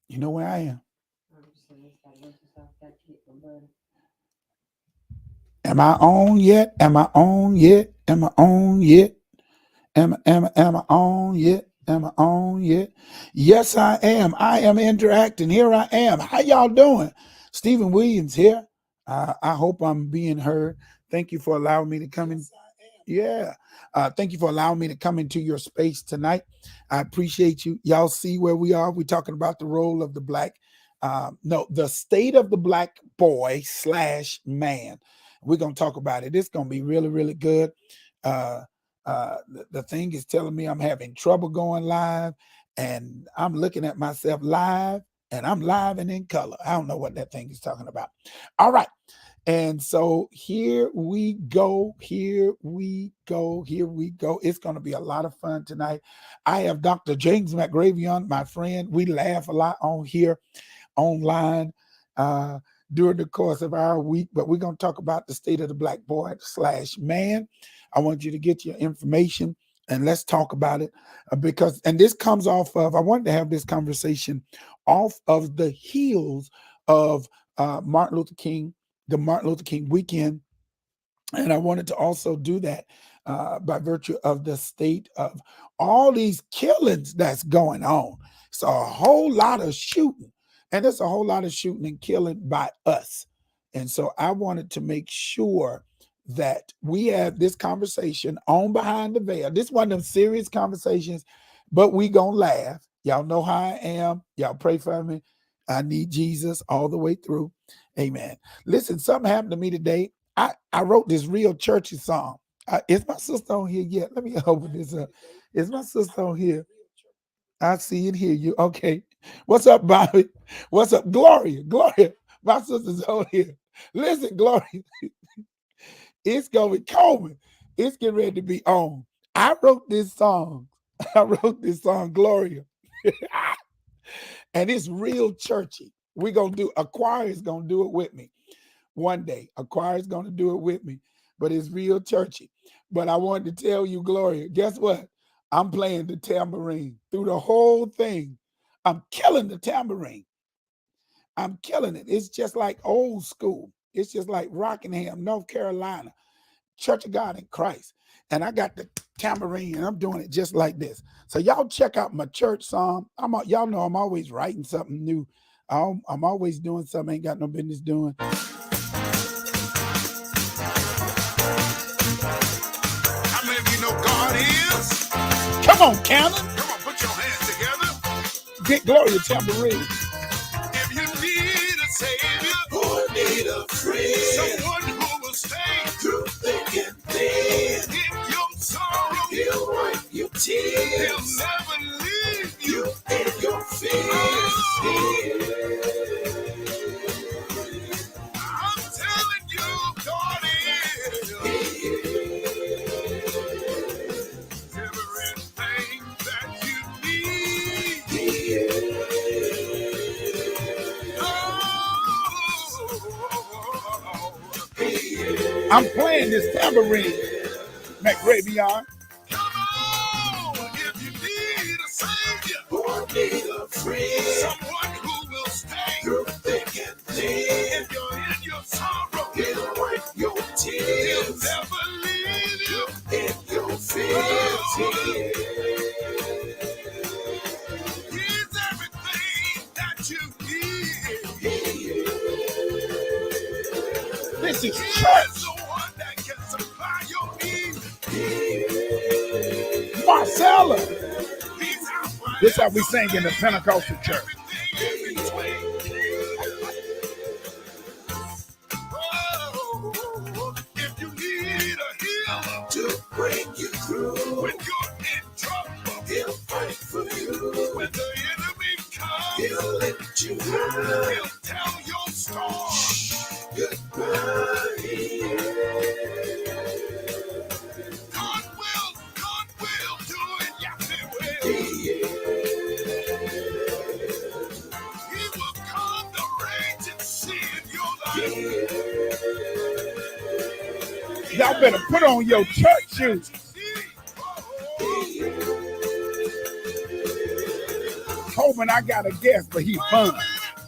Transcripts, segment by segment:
You know where I am. Am I on yet? Am I on yet? Am I on yet? Am I on yet? Am I on yet? Yes, I am. I am interacting. Here I am. How y'all doing? Stephen Williams here. I hope I'm being heard. Thank you for allowing me to come in. Yeah. Thank you for allowing me to come into your space tonight. I appreciate you. Y'all see where we are. We're talking about the role of the black, no, the state of the black boy / man. We're going to talk about it. It's going to be really, really good. The thing is telling me I'm having trouble going live, and I'm looking at myself live, and I'm live and in color. I don't know what that thing is talking about. All right. And so here we go. Here we go. Here we go. It's going to be a lot of fun tonight. I have Dr. James McRavion, my friend. We laugh a lot on here online during the course of our week, but we're going to talk about the state of the black boy / man. I want you to get your information and let's talk about it because this comes off of, I wanted to have this conversation off of the heels of Martin Luther King, the Martin Luther King weekend. And I wanted to also do that by virtue of the state of all these killings that's going on. It's a whole lot of shooting, and it's a whole lot of shooting and killing by us. And so I wanted to make sure that we have this conversation on Behind the Veil. This one of them serious conversations, but we gonna laugh. Y'all know how I am. Y'all pray for me. I need Jesus all the way through. Amen. Listen, something happened to me today. I wrote this real churchy song. Is my sister on here yet? Let me open this up. Is my sister on here? I see and hear you. Okay. What's up, Bobby? What's up? Gloria. Gloria. My sister's on here. Listen, Gloria. It's going to be Coleman. It's getting ready to be on. I wrote this song. Gloria. And it's real churchy. We're going to do, a choir is going to do it with me one day. A choir is going to do it with me, but it's real churchy. But I wanted to tell you, Gloria, guess what? I'm playing the tambourine through the whole thing. I'm killing the tambourine. I'm killing it. It's just like old school. It's just like Rockingham, North Carolina, Church of God in Christ. And I got the tambourine, and I'm doing it just like this. So y'all check out my church song. Y'all know I'm always writing something new. I'm always doing something I ain't got no business doing. How many of you know God is? Come on, Cannon. Come on, put your hands together. Get Gloria tambourine. If you need a savior, or need a friend, someone who will stay through thick and thin, in your sorrow, he'll wipe your tears, he'll never leave you. you and your fears. I'm telling you, God is. Everything that you need. I'm playing this tambourine, McRavion. Come on, if you need a savior, Or need a friend, someone who will stay through thick and thin, if you're in your sorrow, he'll wipe your he'll tears never leave you. and your fears. He's everything that you need. This is He's church. the one that can supply your needs. Marcella. He's our one. This is how we sing in the Pentecostal church. Everything in between. Oh, if you need a healer To bring you through, when you're in trouble, he'll fight for you, when the enemy comes, he'll lift you high. he'll tell your story. Goodbye. God will do it. Yes, He will. He will calm the raging sea in your life. Y'all better put on your church shoes. hoping I got a guess, but he's fun.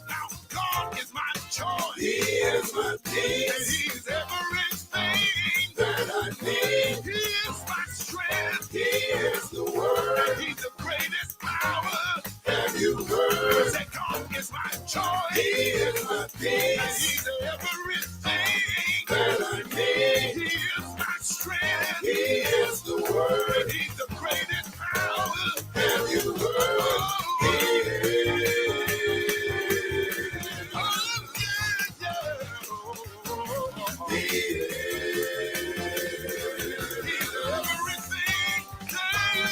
Now God is my joy. He is my And peace He's everything that I need. He is my strength. He is the word. And He's the greatest power. Have you heard? Say God is my joy. He is my And peace He's everything that I need. He is my strength. He is the word. And He's the greatest power. Have you heard? He is. Oh, yeah, yeah. He is. He's everything that you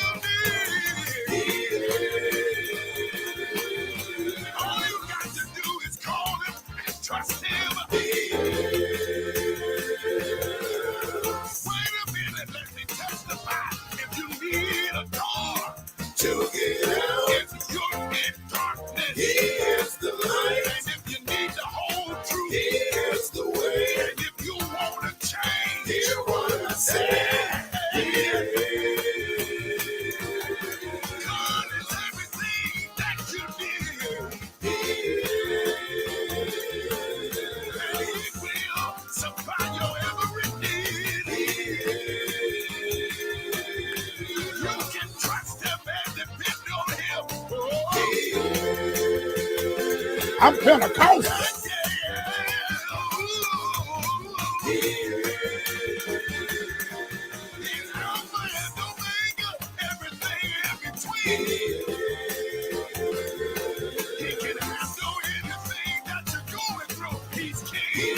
He need. is. All you got to do is call Him and trust Him. He is. Wait a minute, let me testify. If you need a door, To get out. if you're in darkness, He is the light. and if you need the whole truth, He is the way. and if you want to change, Hear what I say. He is. God is everything that you need. He is. And He will supply your every need. You can trust Him and depend on Him. Oh, I'm Pentecostal. yeah. He's Alpha and Omega, everything in between. He can handle anything that you're going through. He's King.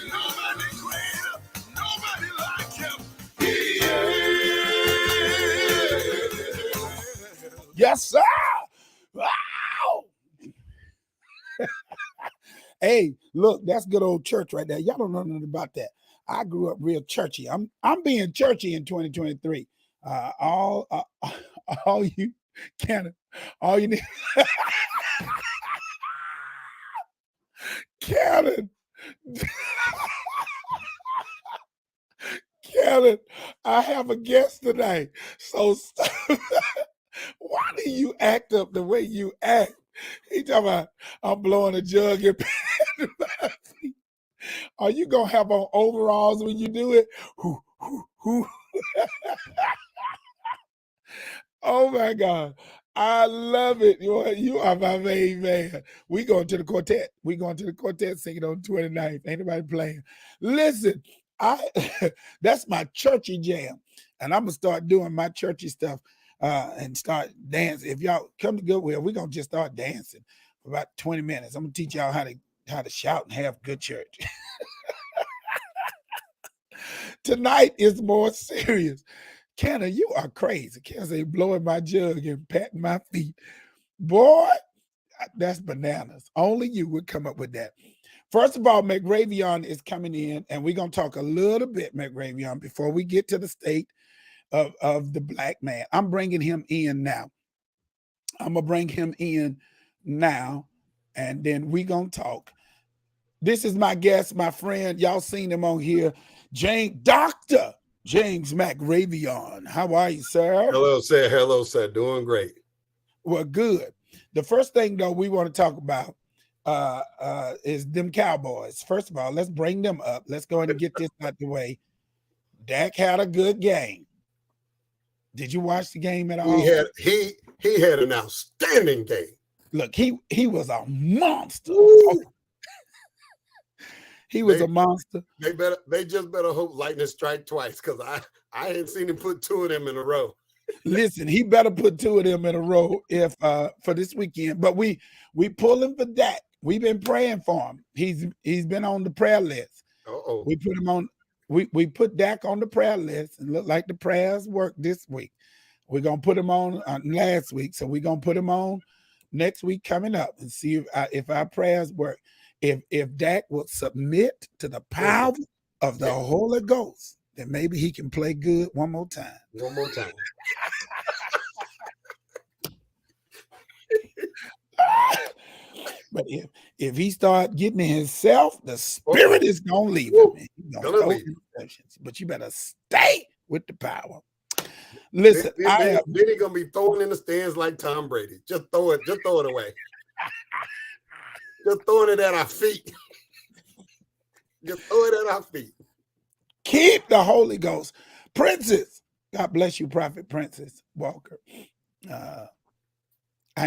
Nobody greater, nobody like Him. He is. Yes, sir. Wow. Hey, look, that's good old church right there. Y'all don't know nothing about that. I grew up real churchy. I'm being churchy in 2023. All you can, all you need. Cannon. Cannon, I have a guest tonight. So why do you act up the way you act? He talking about I'm blowing a jug and patting my feet. Are you gonna have on overalls when you do it? Hoo, hoo, hoo. Oh my God. I love it. You are my main man. We going to the quartet. We going to the quartet singing on 29th. Ain't nobody playing. Listen, that's my churchy jam. And I'm gonna start doing my churchy stuff and start dancing. If y'all come to Goodwill, we're gonna just start dancing for about 20 minutes. I'm gonna teach y'all how to shout and have good church. Tonight is more serious. Kenna, you are crazy. Kenna say blowing my jug and patting my feet. Boy, that's bananas. Only you would come up with that. First of all, McRavion is coming in, and we're going to talk a little bit, McRavion, before we get to the state of the black man. I'm bringing him in now. I'm going to bring him in now, and then we're going to talk. This is my guest, my friend. Y'all seen him on here, Dr. James McRavion. How are you, sir? Hello, sir. Hello, sir. Doing great. Well, good. The first thing, though, we want to talk about is them Cowboys. First of all, let's bring them up. Let's go ahead and get this out the way. Dak had a good game. Did you watch the game at all? He had an outstanding game. Look, he was a monster. Woo. He was a monster. They just better hope lightning strike twice, because I ain't seen him put two of them in a row. Listen, he better put two of them in a row if for this weekend. But we pulling for Dak. We've been praying for him. He's been on the prayer list. Uh-oh. We put him on. We put Dak on the prayer list, and look like the prayers worked this week. We're gonna put him on last week, so we're gonna put him on next week coming up and see if our prayers work. If Dak will submit to the power of the Holy Ghost, then maybe he can play good one more time. One more time. But if he start getting in himself, the spirit is gonna leave him. He's gonna throw interceptions. But you better stay with the power. Listen, I Then have he gonna be throwing in the stands like Tom Brady. Just throw it away. Just throwing it at our feet. Just throw it at our feet. keep the Holy Ghost. Princess, God bless you, Prophet Princess Walker. I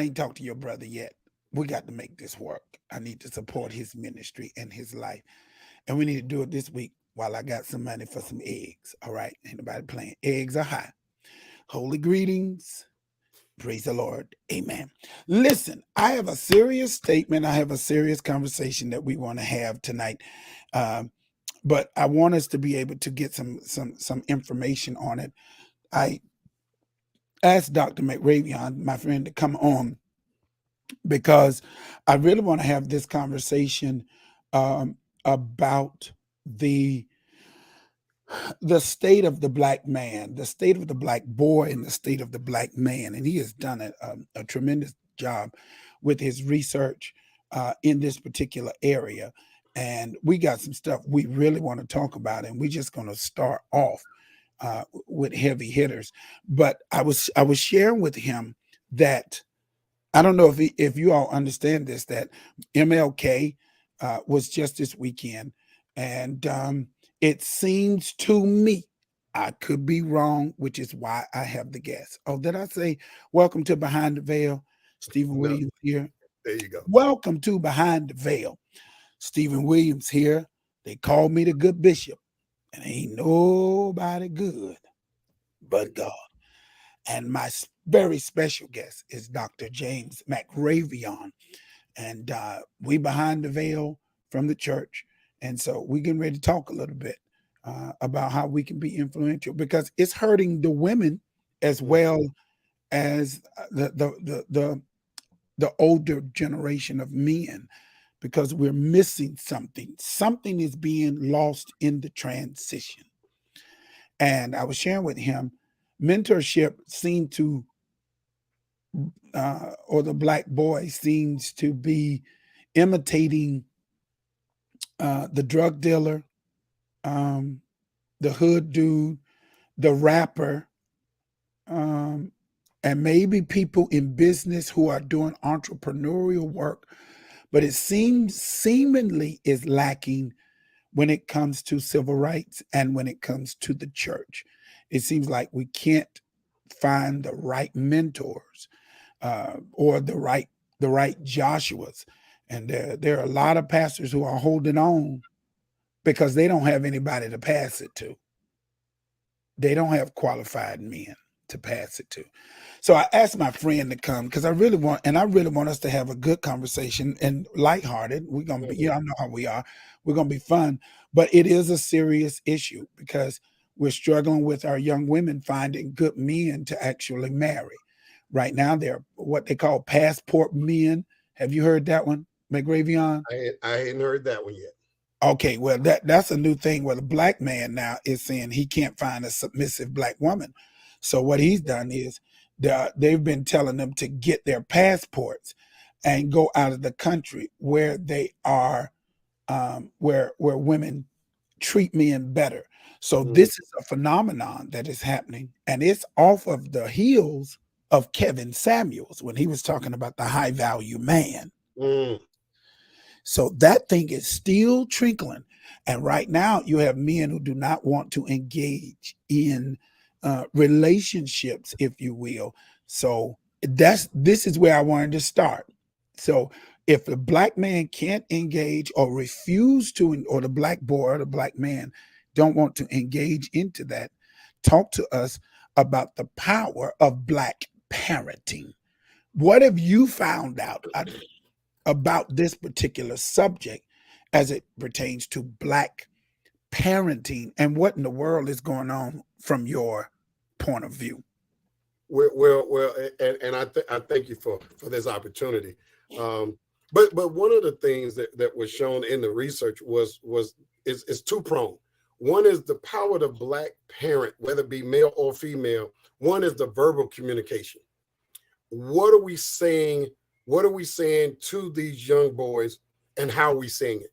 ain't talked to your brother yet. We got to make this work. I need to support his ministry and his life. And we need to do it this week while I got some money for some eggs. All right. Ain't nobody playing. Eggs are high. Holy greetings. Praise the Lord. Amen. Listen, I have a serious statement. I have a serious conversation that we want to have tonight. But I want us to be able to get some information on it. I asked Dr. McRavion, my friend, to come on because I really want to have this conversation about the state of the black man, the state of the black boy, and the state of the black man. And he has done a tremendous job with his research in this particular area. And we got some stuff we really want to talk about, and we're just going to start off with heavy hitters. But I was sharing with him that I don't know if you all understand this, that MLK was just this weekend, and it seems to me, I could be wrong, which is why I have the guest. Oh, did I say welcome to Behind the Veil? Stephen No. Williams here. There you go. Welcome to Behind the Veil. Stephen Williams here. They call me the good bishop, and ain't nobody good but God. And my very special guest is Dr. James McRavion. And we Behind the Veil from the church. And so we're getting ready to talk a little bit about how we can be influential, because it's hurting the women as well as the older generation of men, because we're missing something. Something is being lost in the transition. And I was sharing with him, mentorship seemed to, or the black boy seems to be imitating the drug dealer, the hood dude, the rapper, and maybe people in business who are doing entrepreneurial work. But it seemingly is lacking when it comes to civil rights and when it comes to the church. It seems like we can't find the right mentors or the right Joshuas. And there are a lot of pastors who are holding on because they don't have anybody to pass it to. They don't have qualified men to pass it to. So I asked my friend to come because I really want us to have a good conversation and lighthearted. We're gonna be, I know how we are. We're gonna be fun, but it is a serious issue because we're struggling with our young women finding good men to actually marry. Right now, they're what they call passport men. Have you heard that one, McRavion? I hadn't heard that one yet. Okay, well, that's a new thing where the black man now is saying he can't find a submissive black woman. So what he's done is they've been telling them to get their passports and go out of the country where they are, where women treat men better. So this is a phenomenon that is happening, and it's off of the heels of Kevin Samuels when he was talking about the high value man. So that thing is still trickling. And right now you have men who do not want to engage in relationships, if you will. So this is where I wanted to start. So if the black man can't engage or refuse to, or the black boy or the black man don't want to engage into that, talk to us about the power of black parenting. What have you found out about this particular subject as it pertains to black parenting, and what in the world is going on from your point of view? Well, and I thank you for this opportunity. But one of the things that was shown in the research is two-pronged. One is the power of the black parent, whether it be male or female. One is the verbal communication. What are we saying? What are we saying to these young boys, and how are we saying it?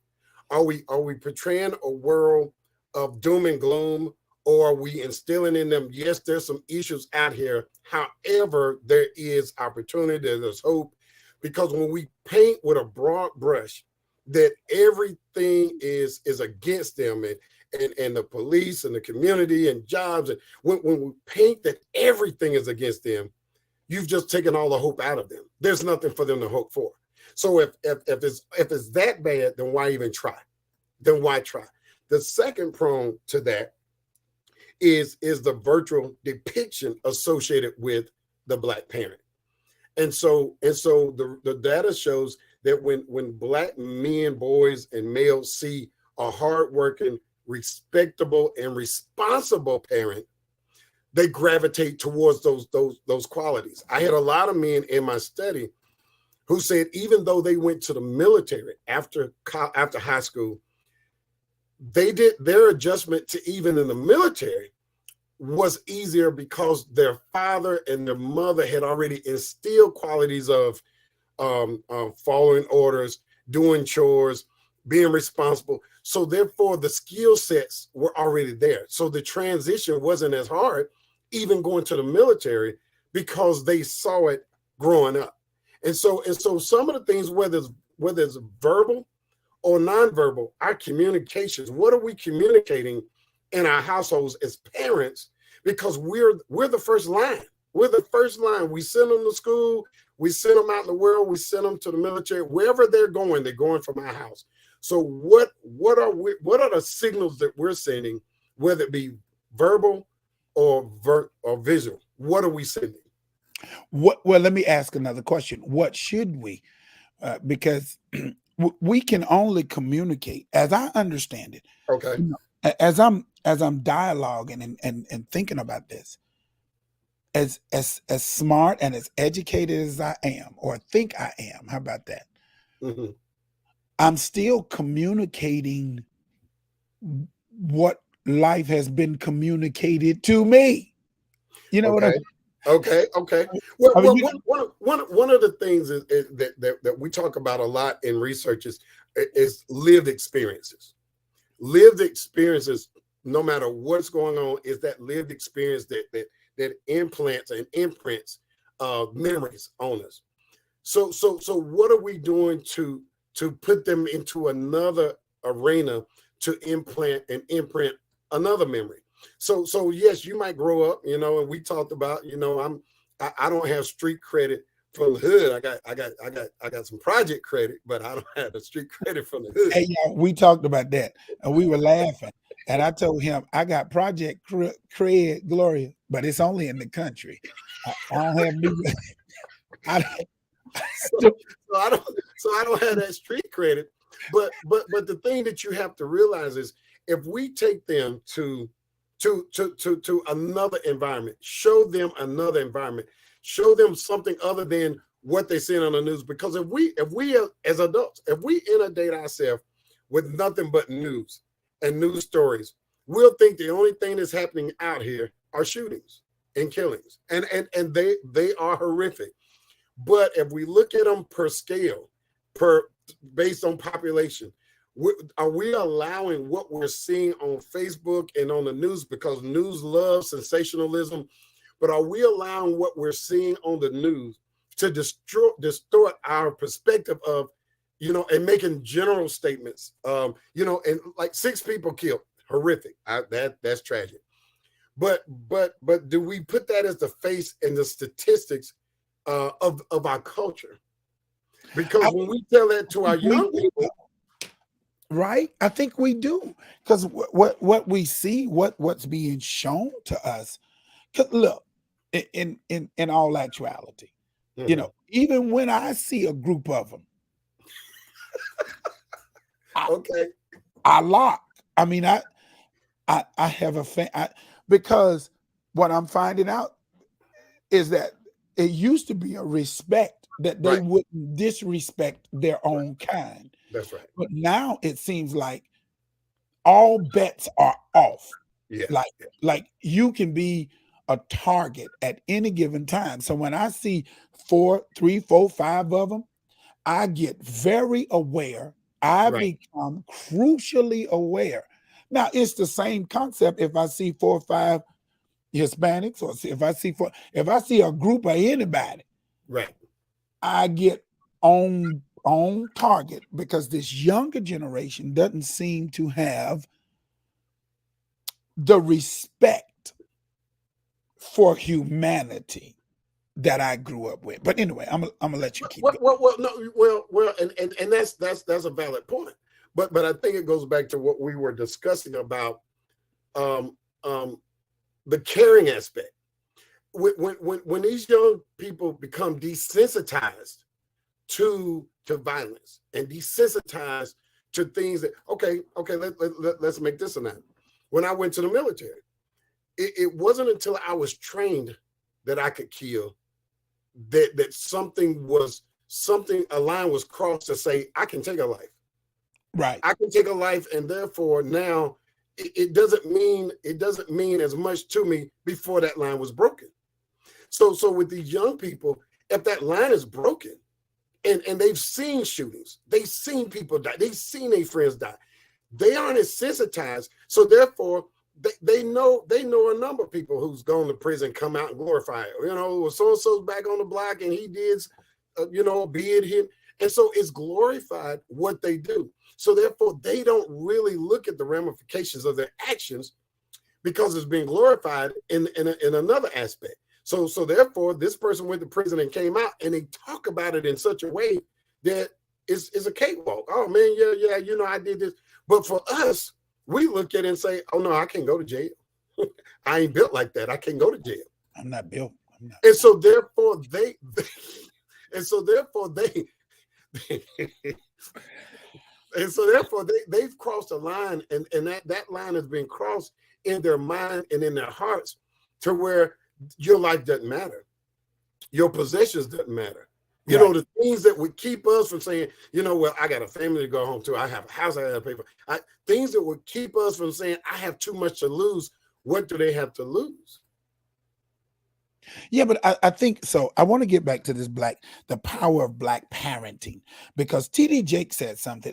Are we portraying a world of doom and gloom, or are we instilling in them, yes, there's some issues out here. However, there is opportunity, there's hope. Because when we paint with a broad brush that everything is against them, and the police and the community and jobs, and when we paint that everything is against them, you've just taken all the hope out of them. There's nothing for them to hope for. So if it's that bad, then why even try? Then why try? The second prong to that is the virtual depiction associated with the Black parent. And so the data shows that when Black men, boys, and males see a hardworking, respectable, and responsible parent, they gravitate towards those qualities. I had a lot of men in my study who said even though they went to the military after high school, they did their adjustment to even in the military was easier because their father and their mother had already instilled qualities of following orders, doing chores, being responsible. So therefore, the skill sets were already there. So the transition wasn't as hard, even going to the military, because they saw it growing up. And so some of the things, whether it's verbal or nonverbal, our communications, what are we communicating in our households as parents? Because we're the first line. We're the first line. We send them to school, we send them out in the world, we send them to the military, wherever they're going from our house. So what are the signals that we're sending, whether it be verbal or visual? What are we sending? Well, let me ask another question. What should we? Because we can only communicate, as I understand it. Okay. As I'm dialoguing and thinking about this, as smart and as educated as I am, or think I am, how about that? Mm-hmm. I'm still communicating what life has been communicated to me. You know what I mean? Okay. Well, one of the things that we talk about a lot in research is lived experiences. Lived experiences, no matter what's going on, is that lived experience that implants and imprints memories on us. So what are we doing to put them into another arena to implant and imprint another memory? So yes, you might grow up, and we talked about, I don't have street credit from the hood. I got some project credit, but I don't have the street credit from the hood. Hey, we talked about that, and we were laughing. And I told him I got project cred, Gloria, but it's only in the country. I don't have new. So I don't have that street credit. But the thing that you have to realize is if we take them to another environment, show them another environment, show them something other than what they see on the news. Because if we as adults, if we inundate ourselves with nothing but news and news stories, we'll think the only thing that's happening out here are shootings and killings, and they are horrific. But if we look at them per scale, based on population, are we allowing what we're seeing on Facebook and on the news, because news loves sensationalism, but are we allowing what we're seeing on the news to distort our perspective of, and making general statements, and like 6 people killed, horrific. That's tragic. But do we put that as the face and the statistics of our culture? Because when we tell that to our young people, right? I think we do, because what we see, what's being shown to us. Cause look, in all actuality, mm-hmm. Even when I see a group of them, I lock. I mean, I have a fan, because what I'm finding out is that it used to be a respect that they wouldn't disrespect their own kind. That's right. But now it seems like all bets are off. Yeah. Like you can be a target at any given time. So when I see 4, 3, 4, 5 of them, I get very aware. I become crucially aware Now it's the same concept. If I see 4 or 5 Hispanics, or if I see a group of anybody, Right. I get on target, because this younger generation doesn't seem to have the respect for humanity that I grew up with. But anyway, I'm gonna let you keep going. And that's a valid point. But I think it goes back to what we were discussing about the caring aspect. When these young people become desensitized to violence and desensitized to things that let's make this analogy. When I went to the military, it wasn't until I was trained that I could kill that a line was crossed to say I can take a life. Right. I can take a life, and therefore now it doesn't mean as much to me before that line was broken. So with these young people, if that line is broken, and they've seen shootings, they've seen people die, they've seen their friends die, they aren't as sensitized. So therefore, they know a number of people who's gone to prison, come out and glorify it. So and so's back on the block and he did, be it him. And so it's glorified what they do. So therefore, they don't really look at the ramifications of their actions because it's being glorified in another aspect. So therefore, this person went to prison and came out, and they talk about it in such a way that is a cakewalk. Oh man, yeah, I did this. But for us, we look at it and say, oh no, I can't go to jail. I ain't built like that. I can't go to jail. I'm not built. And so therefore they've crossed a line, and that line has been crossed in their mind and in their hearts to where your life doesn't matter. Your possessions doesn't matter. You know, the things that would keep us from saying, well, I got a family to go home to. I have a house I got to pay for. Things that would keep us from saying, I have too much to lose. What do they have to lose? Yeah, but I think so. I want to get back to this the power of Black parenting, because TD Jake said something.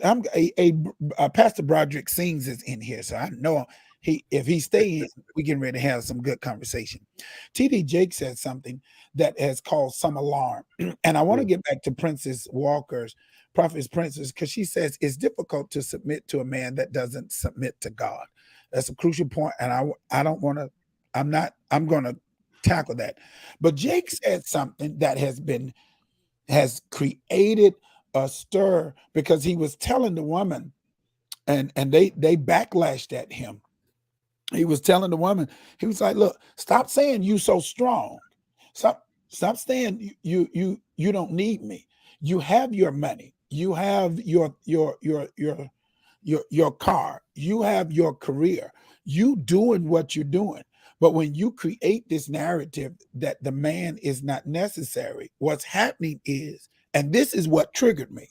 Pastor Broderick Sings is in here, so I know if he stays in, we getting ready to have some good conversation. TD Jake said something that has caused some alarm, and I want to get back to Princess Walker's, Prophetess Princess, because she says it's difficult to submit to a man that doesn't submit to God. That's a crucial point, and I don't want to. I'm going to tackle that. But Jake said something that has created a stir, because he was telling the woman, and they backlashed at him. He was telling the woman, he was like, look, stop saying you so strong. Stop saying you don't need me. You have your money. You have your car. You have your career. You doing what you're doing. But when you create this narrative that the man is not necessary, what's happening is, and this is what triggered me,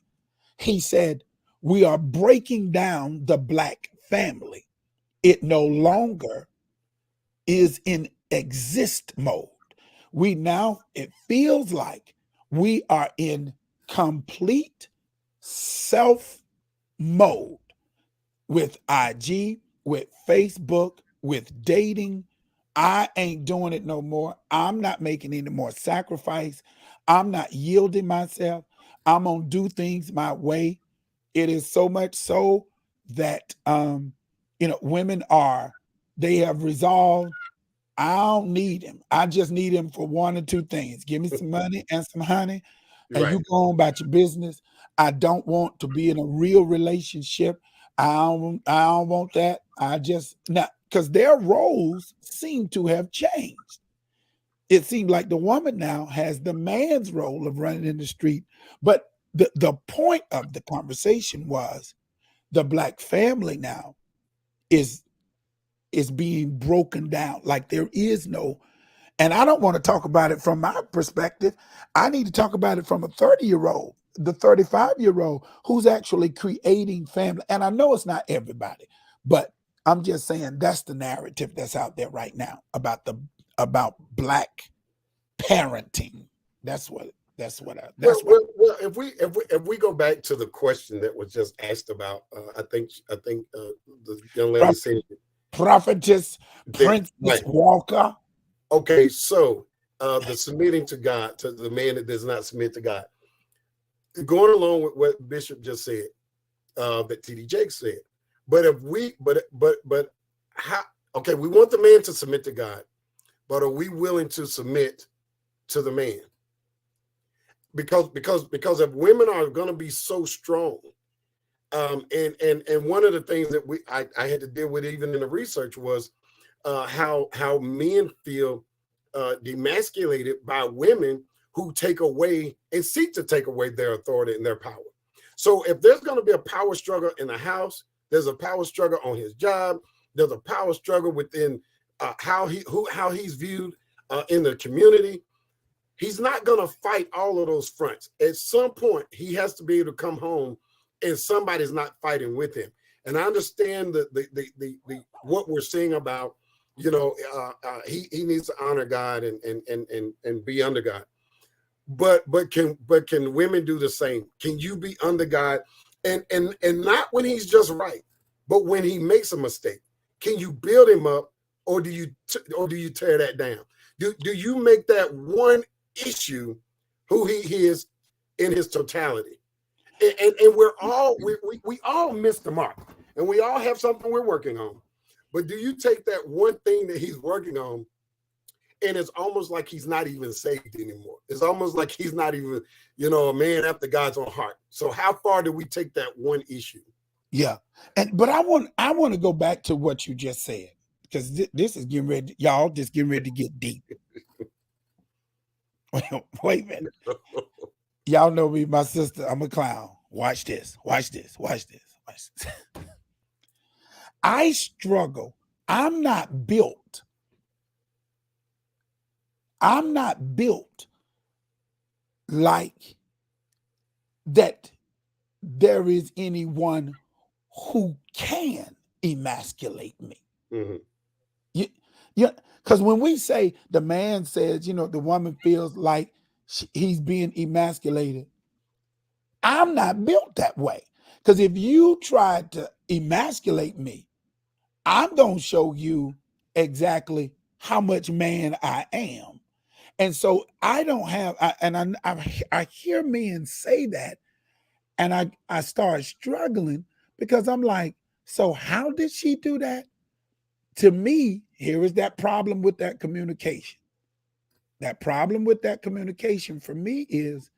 he said, we are breaking down the Black family. It no longer is in exist mode. It feels like we are in complete self mode with IG, with Facebook, with dating. I ain't doing it no more. I'm not making any more sacrifice. I'm not yielding myself. I'm going to do things my way. It is so much so that, women they have resolved, I don't need him. I just need him for one or two things. Give me some money and some honey, and you go on about your business. I don't want to be in a real relationship. I don't want that. Because their roles seem to have changed. It seems like the woman now has the man's role of running in the street. But the point of the conversation was the Black family now is being broken down. Like there is no, and I don't want to talk about it from my perspective. I need to talk about it from a 30-year-old, the 35-year-old who's actually creating family. And I know it's not everybody, but I'm just saying that's the narrative that's out there right now about Black parenting. That's what That's what I. Well, That's what. well, if we go back to the question that was just asked about, I think the young lady said Prophetess that, Princess right. Walker. Okay, so the submitting to God, to the man that does not submit to God, going along with what Bishop just said, that TD Jakes said. But if we, but how? Okay, we want the man to submit to God, but are we willing to submit to the man? Because if women are going to be so strong, and one of the things that I had to deal with even in the research was how men feel demasculated by women who take away and seek to take away their authority and their power. So if there's going to be a power struggle in the house, there's a power struggle on his job, there's a power struggle within how he's viewed in the community. He's not going to fight all of those fronts. At some point, he has to be able to come home and somebody's not fighting with him. And I understand the what we're seeing about, he needs to honor God and be under God. But can women do the same? Can you be under God and not when he's just right, but when he makes a mistake? Can you build him up, or do you tear that down? Do you make that one issue who he is in his totality? And we're all we all miss the mark, and we all have something we're working on. But do you take that one thing that he's working on, and it's almost like he's not even saved anymore? It's almost like he's not even, a man after God's own heart. So how far do we take that one issue? Yeah, but I want to go back to what you just said, because this is getting ready. Y'all just getting ready to get deep. Wait a minute. Y'all know me, my sister. I'm a clown. Watch this. Watch this. Watch this. Watch this. I struggle. I'm not built like that there is anyone who can emasculate me. Mm-hmm. Yeah, because when we say the man says, the woman feels like he's being emasculated, I'm not built that way. Because if you try to emasculate me, I'm going to show you exactly how much man I am. And so I don't have, I hear men say that, and I start struggling, because I'm like, so how did she do that? To me, here is that problem with that communication. That problem with that communication for me is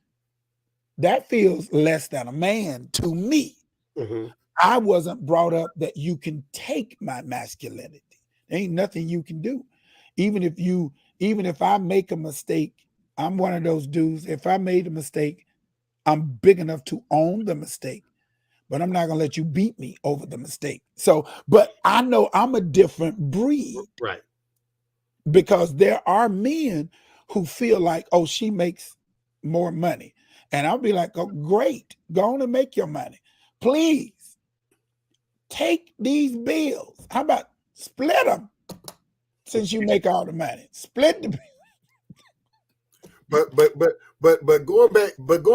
that feels less than a man to me. Mm-hmm. I wasn't brought up that you can take my masculinity. There ain't nothing you can do. Even if I make a mistake, I'm one of those dudes. If I made a mistake, I'm big enough to own the mistake, but I'm not going to let you beat me over the mistake. So, but I know I'm a different breed. Right. Because there are men who feel like, oh, she makes more money. And I'll be like, oh, great. Go on and make your money. Please take these bills. How about split them, since you make all the money? Split the But going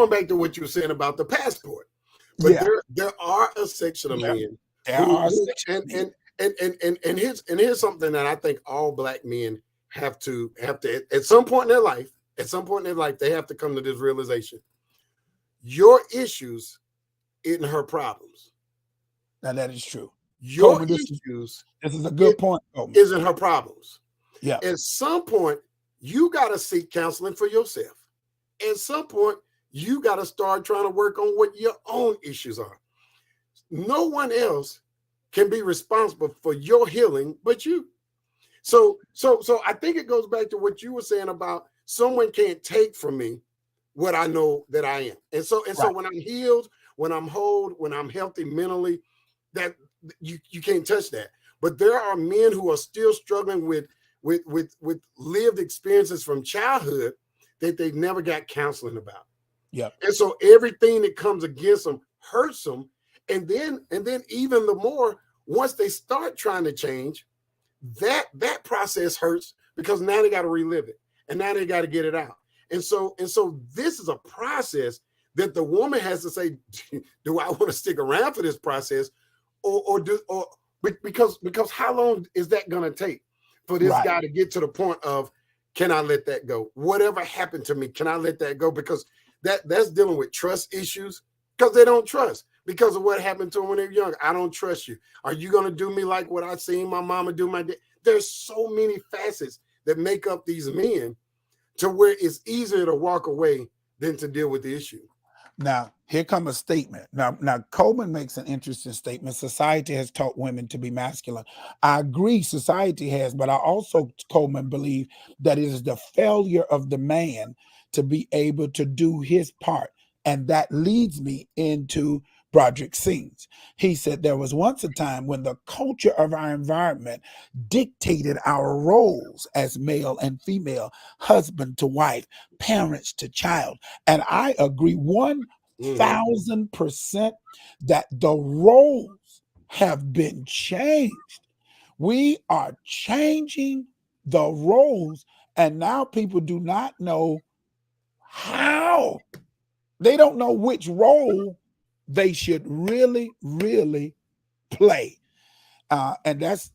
back to what you were saying about the passport. But yeah. there are a section of men There are sections. And here's something that I think all Black men have to at some point in their life, they have to come to this realization. Your issues isn't her problems. Now that is true. Your Coleman, issues this is a good point, Coleman. Isn't her problems. Yeah. At some point, you got to seek counseling for yourself. At some point, you got to start trying to work on what your own issues are. No one else can be responsible for your healing but you. So I think it goes back to what you were saying about someone can't take from me what I know that I am. And so when I'm healed, when I'm whole, when I'm healthy mentally, that you can't touch that. But there are men who are still struggling with lived experiences from childhood that they've never got counseling about. Yeah. And so everything that comes against them hurts them. And then even the more, once they start trying to change, that process hurts, because now they got to relive it, and now they got to get it out. And so this is a process that the woman has to say, do I want to stick around for this process, because how long is that going to take for this Right. guy to get to the point of, can I let that go? Whatever happened to me, can I let that go? Because that's dealing with trust issues, because they don't trust because of what happened to them when they were young. I don't trust you. Are you going to do me like what I seen my mama do my dad? There's so many facets that make up these men to where it's easier to walk away than to deal with the issue. Now, here comes a statement. Now, Coleman makes an interesting statement. Society has taught women to be masculine. I agree, society has, but I also, Coleman, believe that it is the failure of the man to be able to do his part. And that leads me into Broderick Sings. He said there was once a time when the culture of our environment dictated our roles as male and female, husband to wife, parents to child. And I agree 1000% that the roles have been changed. We are changing the roles, and now people do not know how. They don't know which role they should really, really play. And that's,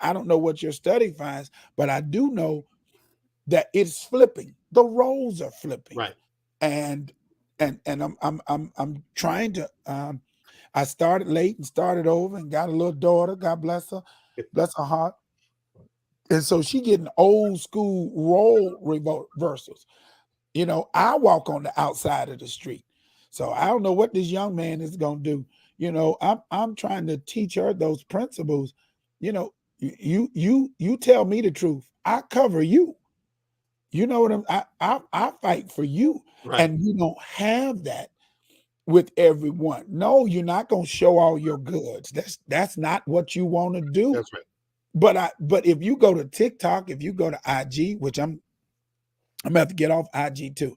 I don't know what your study finds, but I do know that it's flipping. The roles are flipping. Right. And I'm trying to I started late and started over and got a little daughter, God bless her heart. And so she getting old school role reversals. You know, I walk on the outside of the street. So I don't know what this young man is gonna do. You know, I'm trying to teach her those principles. You know, you tell me the truth. I cover you. You know what I fight for you. Right. And you don't have that with everyone. No, you're not gonna show all your goods. That's not what you want to do. That's right. But if you go to TikTok, if you go to IG, which I'm gonna have to get off IG too.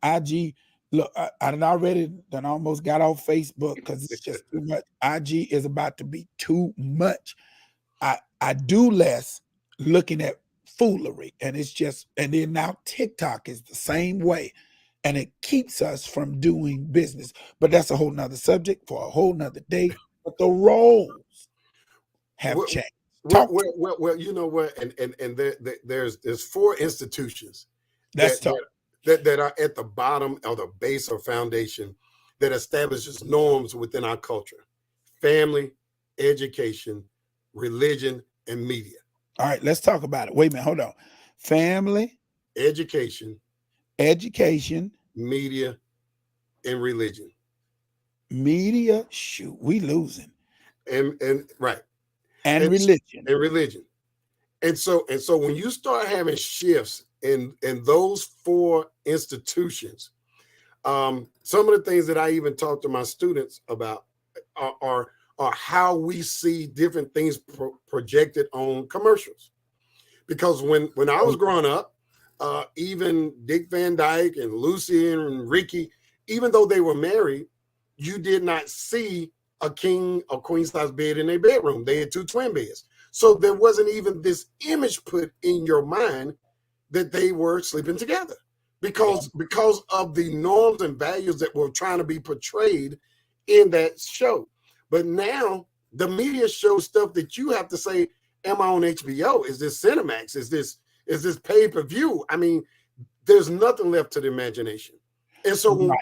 IG, look, I done already done almost got off Facebook because it's just too much. IG is about to be too much. I do less looking at foolery, and it's just, and then now TikTok is the same way, and it keeps us from doing business. But that's a whole nother subject for a whole nother day. But the roles have Well, changed. well, Talk to well, well, well, you know what? And there's 4 institutions Let's that talk. that are at the bottom or the base or foundation that establishes norms within our culture: family, education, religion, and media. All right, let's talk about it. Wait a minute, hold on. Family, Education, education, media, and religion. media, shoot, we losing. And right. And And religion. and religion. And so when you start having shifts in those 4 institutions, some of the things that I even talk to my students about are how we see different things projected on commercials. Because when I was growing up, even Dick Van Dyke and Lucy and Ricky, even though they were married, you did not see a king or queen size bed in their bedroom. They had 2 twin beds. So there wasn't even this image put in your mind that they were sleeping together because of the norms and values that were trying to be portrayed in that show. But now the media shows stuff that you have to say, am I on HBO? Is this Cinemax? Is this pay-per-view? I mean, there's nothing left to the imagination. And so Right.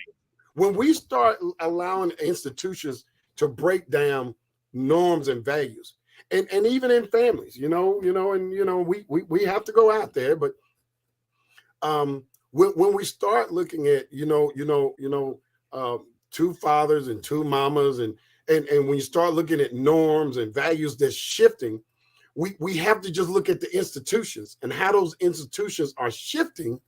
when we start allowing institutions to break down norms and values, and even in families, we have to go out there, but when we start looking at 2 fathers and 2 mamas, and when you start looking at norms and values that's shifting, we have to just look at the institutions and how those institutions are shifting.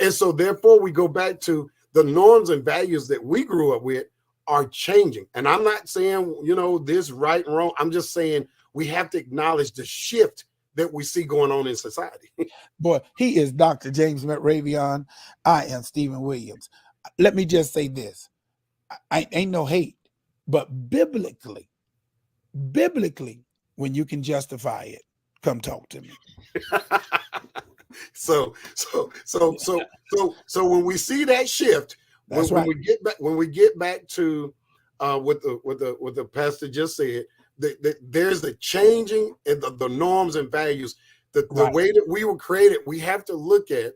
And so therefore we go back to the norms and values that we grew up with are changing. And I'm not saying, this right and wrong. I'm just saying we have to acknowledge the shift that we see going on in society. Boy, he is Dr. James McRavion. I am Stephen Williams. Let me just say this. I ain't no hate, but biblically, when you can justify it, come talk to me. So when we see that shift, That's when right. we get back to what the pastor just said, that there's a changing in the norms and values. The Right. way that we were created, we have to look at,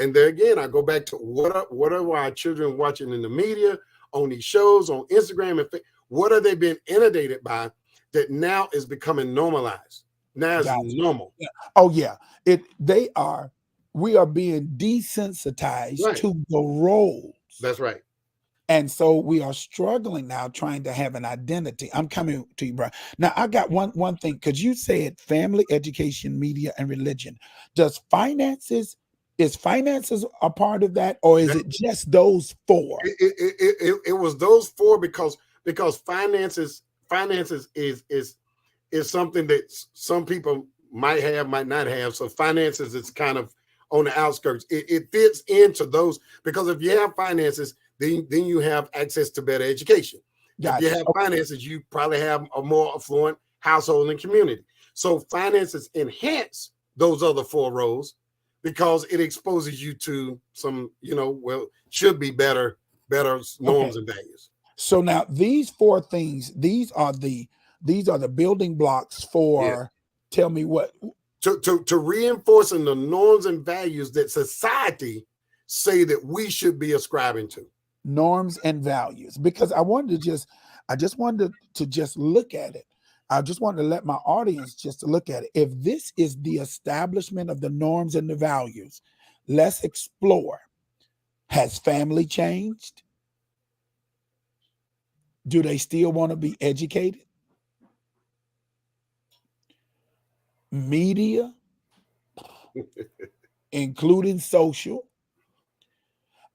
and there again, I go back to what are our children watching in the media, on these shows, on Instagram, and what are they being inundated by that now is becoming normalized? Now it's Gotcha. normal. Yeah. Oh yeah. We are being desensitized Right. to the roles. That's right. And so we are struggling now trying to have an identity. I'm coming to you, bro. Now I got one thing, because you said family, education, media, and religion. Is finances a part of that, or is it just those four? It was those four because finances is something that some people might have, might not have. So finances is kind of on the outskirts. It fits into those, because if you have finances, then you have access to better education. Gotcha. If you have finances, you probably have a more affluent household and community. So finances enhance those other four roles because it exposes you to some, should be better norms and values. So now these four things, these are the building blocks for, tell me what, to reinforcing the norms and values that society say that we should be ascribing to. Norms and values. Because I just wanted to just look at it. I just wanted to let my audience just to look at it. If this is the establishment of the norms and the values, let's explore. Has family changed? Do they still want to be educated? Media, including social,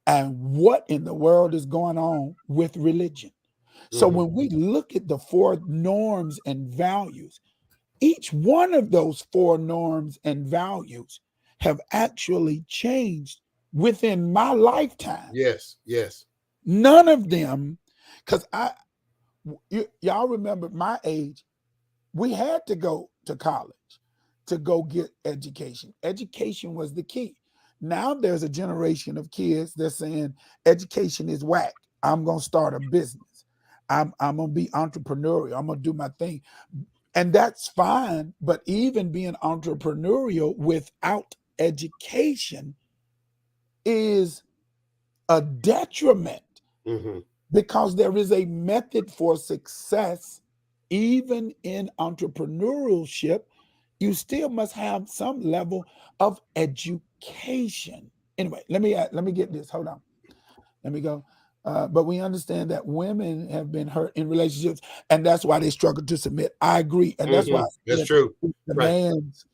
and what in the world is going on with religion? So when we look at the four norms and values, each one of those four norms and values have actually changed within my lifetime. Yes. None of them, because y'all remember my age, we had to go to college to go get education. Education was the key. Now there's a generation of kids that's saying education is whack. I'm going to start a business. I'm going to be entrepreneurial. I'm going to do my thing. And that's fine. But even being entrepreneurial without education is a detriment, because there is a method for success. Even in entrepreneurship, you still must have some level of education. Anyway, let me get this. Hold on. Let me go. But we understand that women have been hurt in relationships, and that's why they struggle to submit. I agree. And that's why that's true. Demands,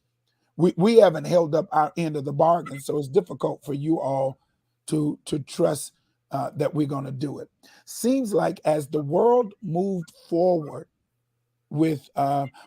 we haven't held up our end of the bargain. So it's difficult for you all to trust that we're going to do it. Seems like as the world moved forward with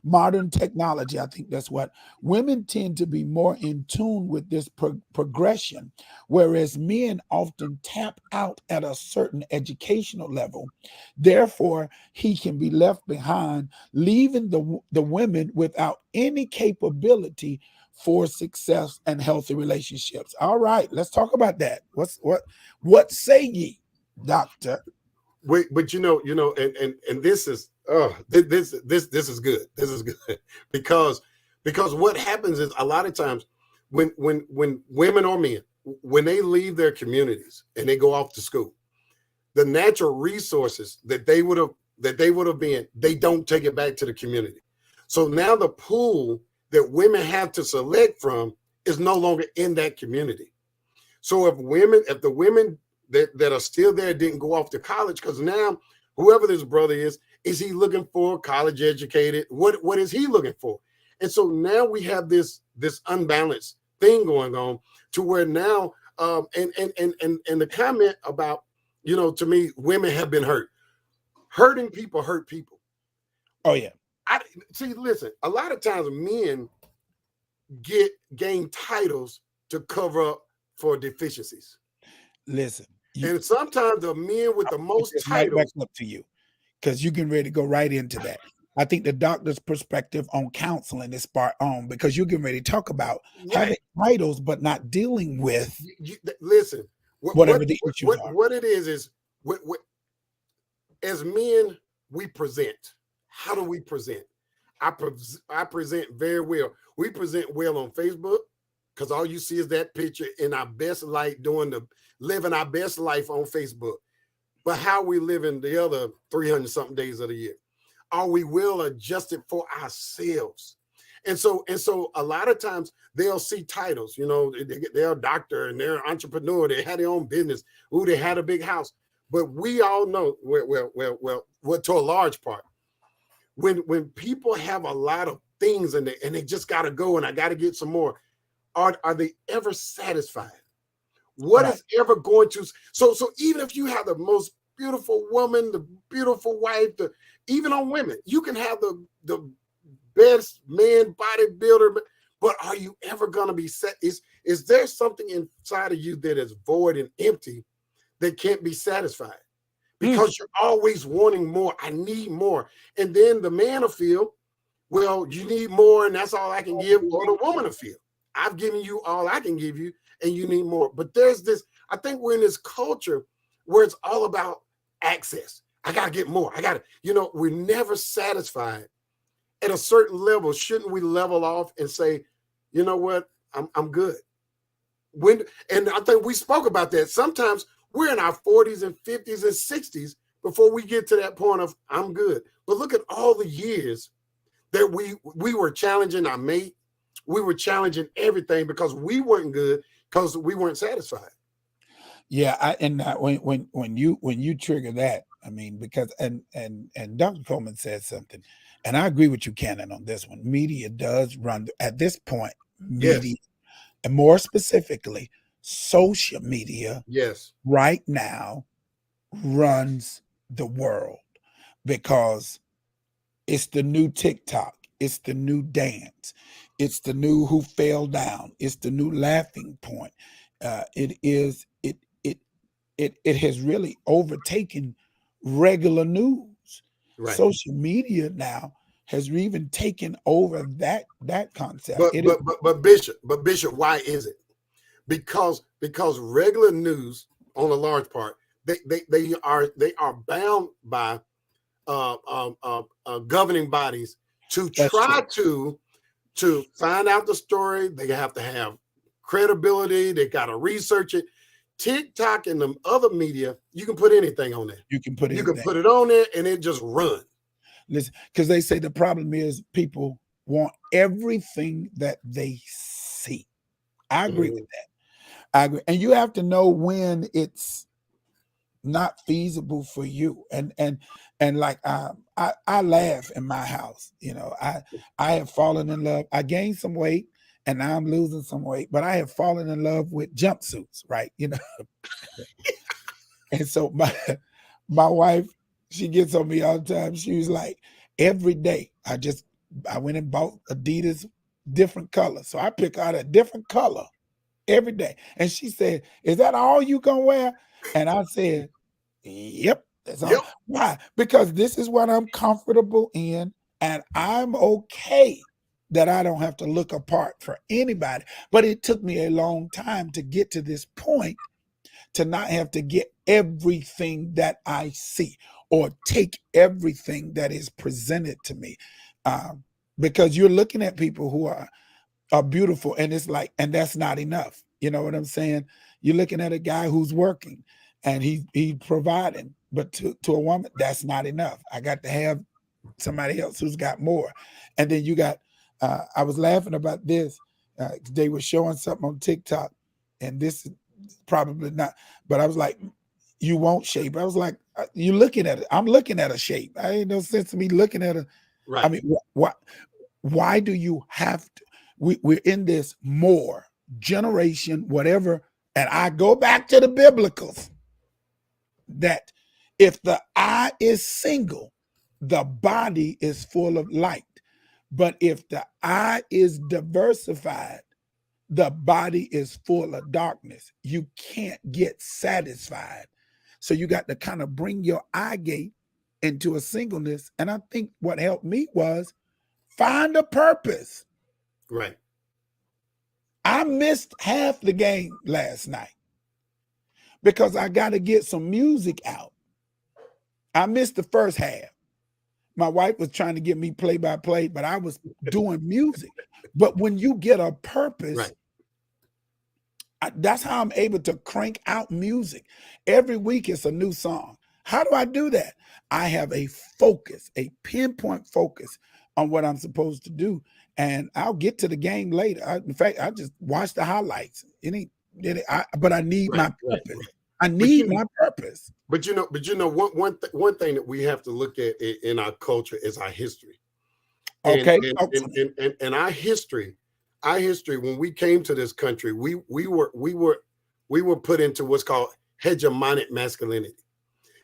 modern technology, I think that's what women tend to be more in tune with this progression, whereas men often tap out at a certain educational level. Therefore, he can be left behind, leaving the women without any capability for success and healthy relationships. All right, let's talk about that. What say ye, doctor? Wait, but and this is this is good. This is good because what happens is a lot of times when women or men, when they leave their communities and they go off to school, the natural resources that they would have been, they don't take it back to the community. So now the pool that women have to select from is no longer in that community. So if the women that are still there didn't go off to college, because now whoever this brother is he looking for college educated? What is he looking for? And so now we have this unbalanced thing going on to where now and the comment about, to me, women have been hurt. Hurting people hurt people. Oh yeah. Listen, a lot of times men gain titles to cover up for deficiencies. Listen. And sometimes the men with the most titles. Right back up to you, because you can ready to go right into that. I think the doctor's perspective on counseling is spot on, because you're getting ready to talk about having Right. titles but not dealing with Listen, whatever the issues are. what it is what, as men, we present. How do we present? I present very well. We present well on Facebook because all you see is that picture in our best light, living our best life on Facebook. But how we living the other 300 something days of the year? Are we well adjusted for ourselves? And so a lot of times they'll see titles, they're a doctor and they're an entrepreneur, they had their own business, ooh, they had a big house. But we all know, well, to a large part, when people have a lot of things and they just got to go and I got to get some more, are they ever satisfied? What is ever going to, so even if you have the most beautiful woman, the beautiful wife, even on women, you can have the best man bodybuilder, but are you ever going to be set? Is there something inside of you that is void and empty that can't be satisfied? Because you're always wanting more. I need more. And then the man will feel, well, you need more and that's all I can give, or the woman will feel, I've given you all I can give you and you need more. But there's this, I think we're in this culture where it's all about access. I got to get more. We're never satisfied. At a certain level, shouldn't we level off and say, you know what, I'm good? And I think we spoke about that. Sometimes we're in our 40s and 50s and 60s before we get to that point of I'm good. But look at all the years that we were challenging our mate. We were challenging everything because we weren't good, because we weren't satisfied. Yeah, when you trigger that, I mean, because and Dr. Coleman said something, and I agree with you, Cannon, on this one. Media does run at this point. Media, yes. And more specifically, social media, yes, right now runs the world, because it's the new TikTok, it's the new dance, it's the new who fell down, it's the new laughing point. It has really overtaken regular news. right. Social media now has even taken over that concept. But Bishop, why is it? Because regular news, on a large part, they are bound by governing bodies to try to find out the story. They have to have credibility. They got to research it. TikTok and the other media, you can put anything on there. You can put it on there and it just runs. Listen, because they say the problem is people want everything that they see. I agree with that. I agree. And you have to know when it's not feasible for you. And like I laugh in my house. I have fallen in love. I gained some weight and now I'm losing some weight, but I have fallen in love with jumpsuits, right? And so my wife, she gets on me all the time. She was like, every day I went and bought Adidas different colors. So I pick out a different color every day. And she said, is that all you gonna wear? And I said, yep, that's all. Yep. Why? Because this is what I'm comfortable in, and I'm okay that I don't have to look apart for anybody. But it took me a long time to get to this point, to not have to get everything that I see or take everything that is presented to me. Because you're looking at people who are beautiful, and it's like, and that's not enough. You know what I'm saying? You're looking at a guy who's working and he's providing, but to a woman, that's not enough. I got to have somebody else who's got more. And then you got, I was laughing about this. They were showing something on TikTok, and this is probably not, but I was like, you won't shape. I was like, you looking at it. I'm looking at a shape. I ain't no sense of me looking at a, right. I mean, why do you have to? We're in this more generation, whatever. And I go back to the biblicals, that if the eye is single, the body is full of light. But if the eye is diversified, the body is full of darkness. You can't get satisfied. So you got to kind of bring your eye gate into a singleness. And I think what helped me was find a purpose. Right. I missed half the game last night because I got to get some music out. I missed the first half. My wife was trying to get me play by play, but I was doing music. But when you get a purpose, Right. That's how I'm able to crank out music. Every week it's a new song. How do I do that? I have a focus, a pinpoint focus on what I'm supposed to do. And I'll get to the game later. In fact, I just watch the highlights. But I need my purpose. Right. I need my purpose. But one thing that we have to look at in our culture is our history. Okay. And our history, when we came to this country, we were put into what's called hegemonic masculinity.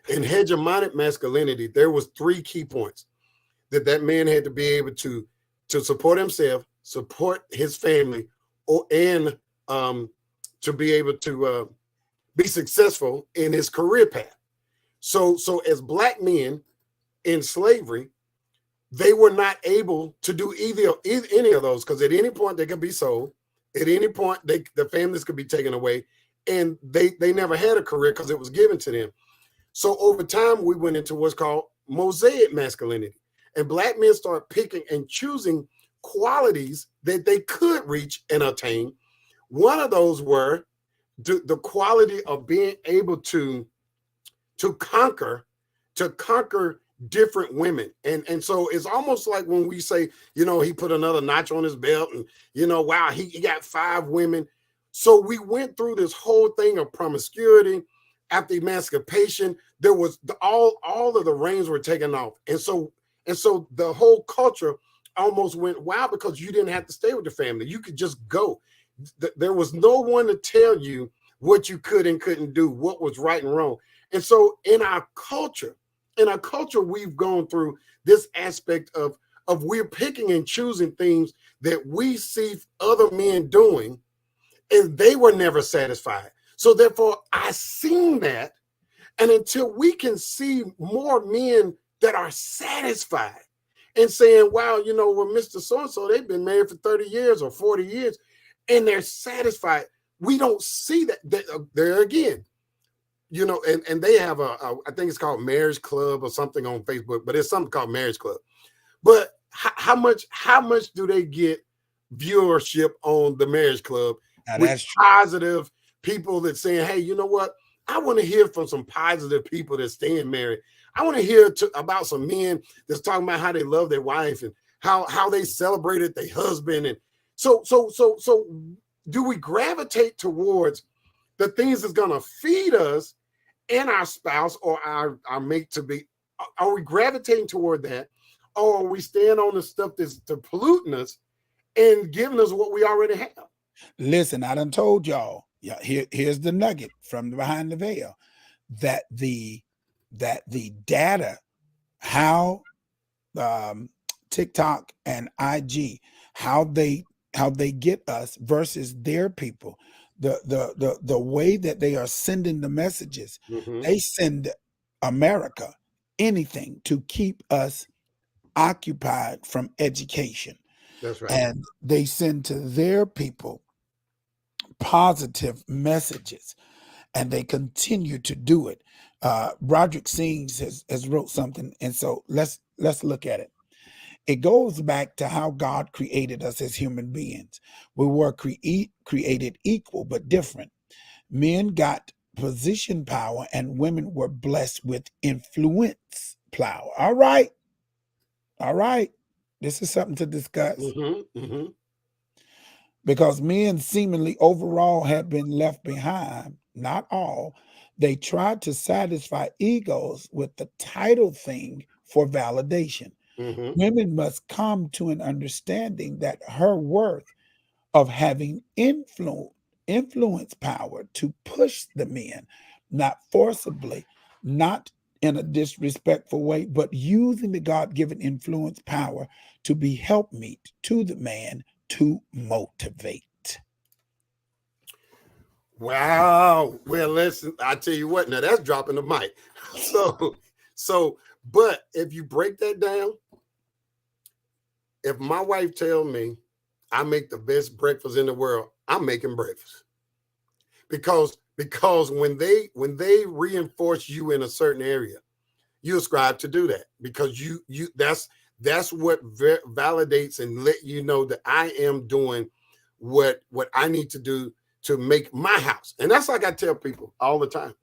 In hegemonic masculinity, there was 3 key points that man had to be able to support himself, support his family, and to be able to be successful in his career path. So as Black men in slavery, they were not able to do any of those, because at any point they could be sold. At any point, the families could be taken away, and they never had a career because it was given to them. So over time, we went into what's called mosaic masculinity, and Black men started picking and choosing qualities that they could reach and attain. One of those were the quality of being able to conquer different women. And so it's almost like when we say, he put another notch on his belt, and wow, he got 5 women. So we went through this whole thing of promiscuity. After emancipation, there was all of the reins were taken off. And so the whole culture almost went wild, because you didn't have to stay with the family. You could just go. There was no one to tell you what you could and couldn't do, what was right and wrong. And so in our culture, we've gone through this aspect of we're picking and choosing things that we see other men doing, and they were never satisfied. So therefore, I seen that. And until we can see more men that are satisfied and saying, wow, well, Mr. So-and-so, they've been married for 30 years or 40 years, and they're satisfied. We don't see that. There again, and they have I think it's called Marriage Club or something on Facebook, but it's something called Marriage Club. But how much do they get viewership on the Marriage Club with positive people that saying, hey, you know what? I want to hear from some positive people that's staying married. I want to hear about some men that's talking about how they love their wife and how they celebrated their husband. And so do we gravitate towards the things that's going to feed us and our spouse or our mate to be? Are we gravitating toward that? Or are we staying on the stuff that's polluting us and giving us what we already have? Listen, I done told y'all. Yeah, here's the nugget from behind the veil, that the data, how TikTok and IG, how they get us versus their people, the way that they are sending the messages, they send America anything to keep us occupied from education. That's right. And they send to their people positive messages, and they continue to do it. Roderick Sings has wrote something, and so let's look at it. It goes back to how God created us as human beings. We were created equal but different. Men got position power, and women were blessed with influence power. All right. This is something to discuss. Because men seemingly overall have been left behind, not all. They tried to satisfy egos with the title thing for validation. Women must come to an understanding that her worth of having influence power to push the men, not forcibly, not in a disrespectful way, but using the God-given influence power to be helpmeet to the man to motivate. Wow. Well, listen, I tell you what, now that's dropping the mic. So But if you break that down, if my wife tell me I make the best breakfast in the world, I'm making breakfast. Because when they reinforce you in a certain area, you ascribe to do that, because you that's what validates and let you know that I am doing what I need to do to make my house. And that's like I tell people all the time.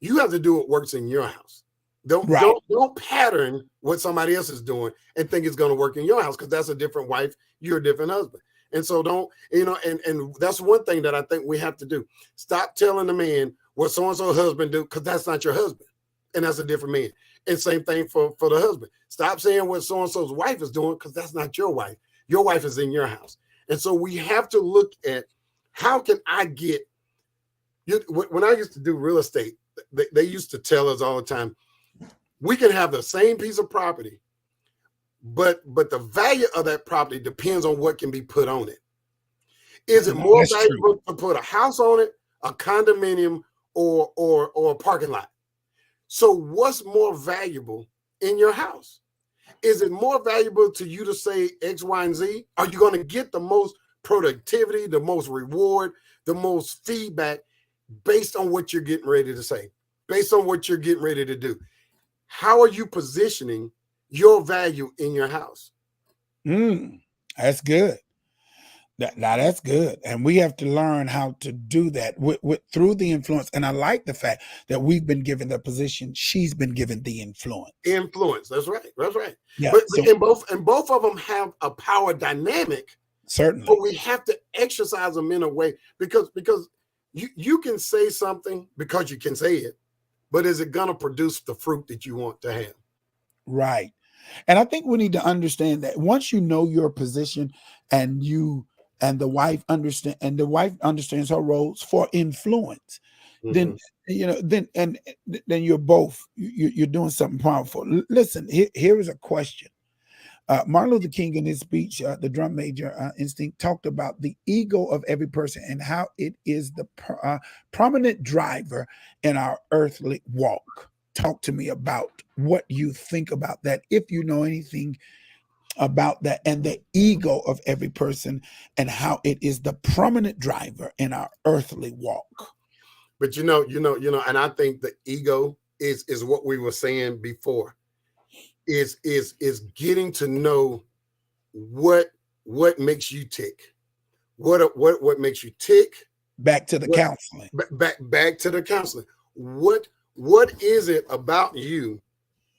You have to do what works in your house. Don't pattern what somebody else is doing and think it's going to work in your house, because that's a different wife, you're a different husband. And so don't, and that's one thing that I think we have to do. Stop telling the man what so-and-so husband do, because that's not your husband. And that's a different man. And same thing for the husband. Stop saying what so-and-so's wife is doing, because that's not your wife. Your wife is in your house. And so we have to look at, how can I get you? When I used to do real estate, they used to tell us all the time, we can have the same piece of property, but the value of that property depends on what can be put on it. Is it more valuable to put a house on it, a condominium, or a parking lot? So what's more valuable in your house? Is it more valuable to you to say X, Y, and Z? Are you going to get the most productivity, the most reward, the most feedback based on what you're getting ready to say, based on what you're getting ready to do? How are you positioning your value in your house? That's good. Now that's good. And we have to learn how to do that through the influence. And I like the fact that we've been given the position, she's been given the influence. Influence. That's right. That's right. Yeah. But both of them have a power dynamic. Certainly. But we have to exercise them in a way, because you can say something because you can say it, but is it going to produce the fruit that you want to have? Right. And I think we need to understand that once you know your position, and the wife understands her roles for influence, then then you're both you're doing something powerful. Listen, here is a question. Martin Luther King, in his speech, the drum major instinct, talked about the ego of every person and how it is the prominent driver in our earthly walk. Talk to me about what you think about that, if you know anything about that, and the ego of every person and how it is the prominent driver in our earthly walk. But and I think the ego is what we were saying before. Is getting to know what makes you tick, what makes you tick. Back to the counseling. Back to the counseling. What is it about you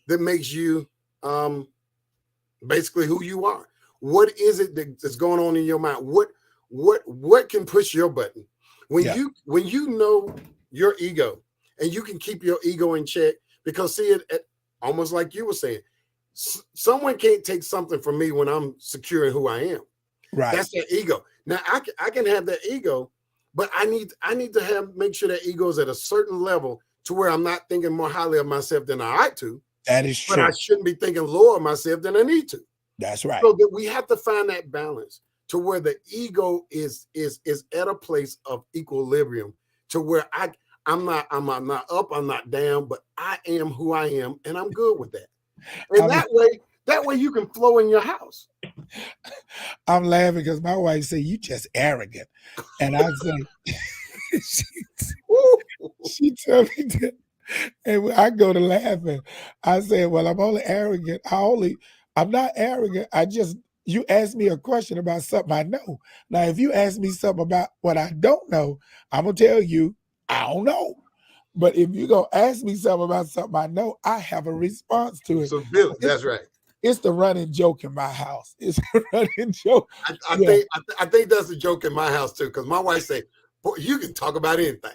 that makes you basically who you are? What is it that's going on in your mind? What can push your button when you know your ego, and you can keep your ego in check? Because see it almost like you were saying, someone can't take something from me when I'm secure in who I am. Right. That's their ego. Now I can have that ego, but I need to make sure that ego is at a certain level to where I'm not thinking more highly of myself than I ought to. That is true. But I shouldn't be thinking lower of myself than I need to. That's right. So that we have to find that balance to where the ego is at a place of equilibrium, to where I'm not up, I'm not down, but I am who I am, and I'm good with that. And that way you can flow in your house. I'm laughing because my wife said, "You just arrogant," and I say, she told me that, and I go to laughing. I said, "Well, I'm only arrogant. I'm not arrogant. You asked me a question about something I know. Now, if you ask me something about what I don't know, I'm gonna tell you I don't know. But if you're going to ask me something about something I know, I have a response to it." So, Billy, that's right. It's the running joke in my house. It's a running joke. I think that's a joke in my house, too, because my wife said, "Boy, you can talk about anything."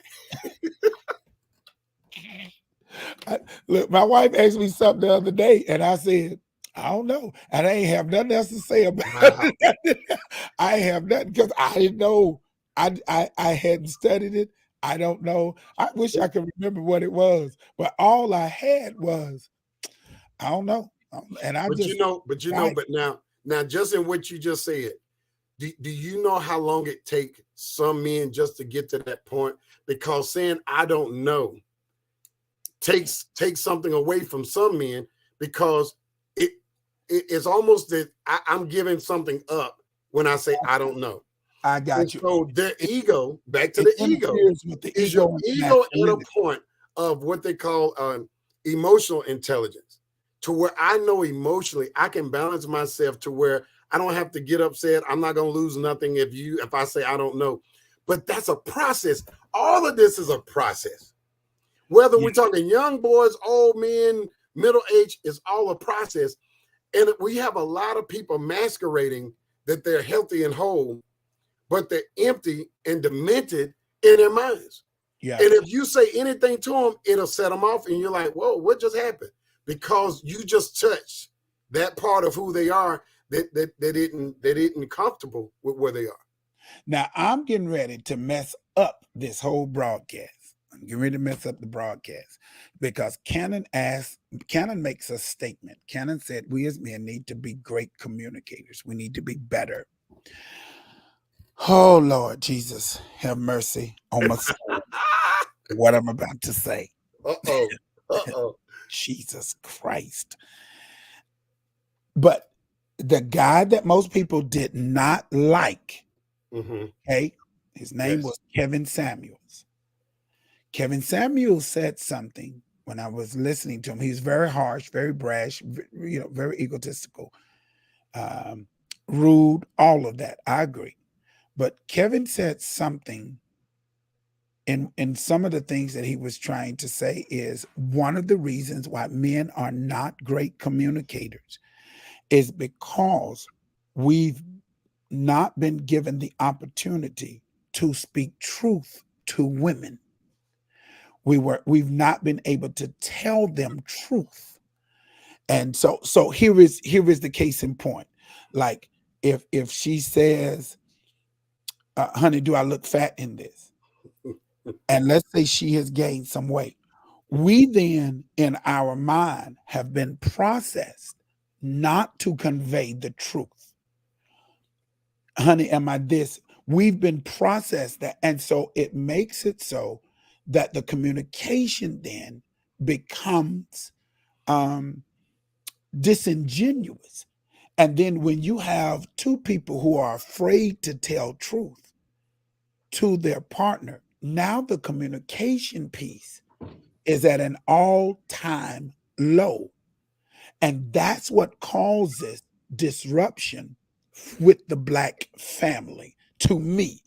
Look, my wife asked me something the other day, and I said, "I don't know." And I ain't have nothing else to say about it. I ain't have nothing, because I didn't know. I hadn't studied it. I don't know. I wish I could remember what it was, but all I had was, I don't know. And but now just in what you just said, do you know how long it take some men just to get to that point? Because saying I don't know takes something away from some men, because it's almost that I'm giving something up when I say I don't know. I And got you. so their It, ego, back to it the ego, interferes with the is your ego and ego at a masculinity. point of what they call emotional intelligence, to where I know emotionally I can balance myself to where I don't have to get upset. I'm not going to lose nothing if I say I don't know. But that's a process. All of this is a process. Whether Yeah. we're talking young boys, old men, middle age, it's all a process. And we have a lot of people masquerading that they're healthy and whole, but they're empty and demented in their minds. Yeah. And if you say anything to them, it'll set them off. And you're like, whoa, what just happened? Because you just touched that part of who they are that isn't comfortable with where they are. Now I'm getting ready to mess up this whole broadcast. I'm getting ready to mess up the broadcast because Cannon makes a statement. Cannon said, we as men need to be great communicators. We need to be better. Oh, Lord Jesus, have mercy on my soul. What I'm about to say. Uh-oh. Jesus Christ. But the guy that most people did not like, okay, his name was Kevin Samuels. Kevin Samuels said something when I was listening to him. He's very harsh, very brash, very egotistical, rude, all of that. I agree. But Kevin said something in some of the things that he was trying to say is one of the reasons why men are not great communicators is because we've not been given the opportunity to speak truth to women. We've not been able to tell them truth. And so here is the case in point. Like if she says, honey, do I look fat in this? And let's say she has gained some weight. We then in our mind have been processed not to convey the truth. Honey, am I this? We've been processed that. And so it makes it so that the communication then becomes disingenuous. And then when you have two people who are afraid to tell truth to their partner, now the communication piece is at an all-time low. And that's what causes disruption with the Black family, to me,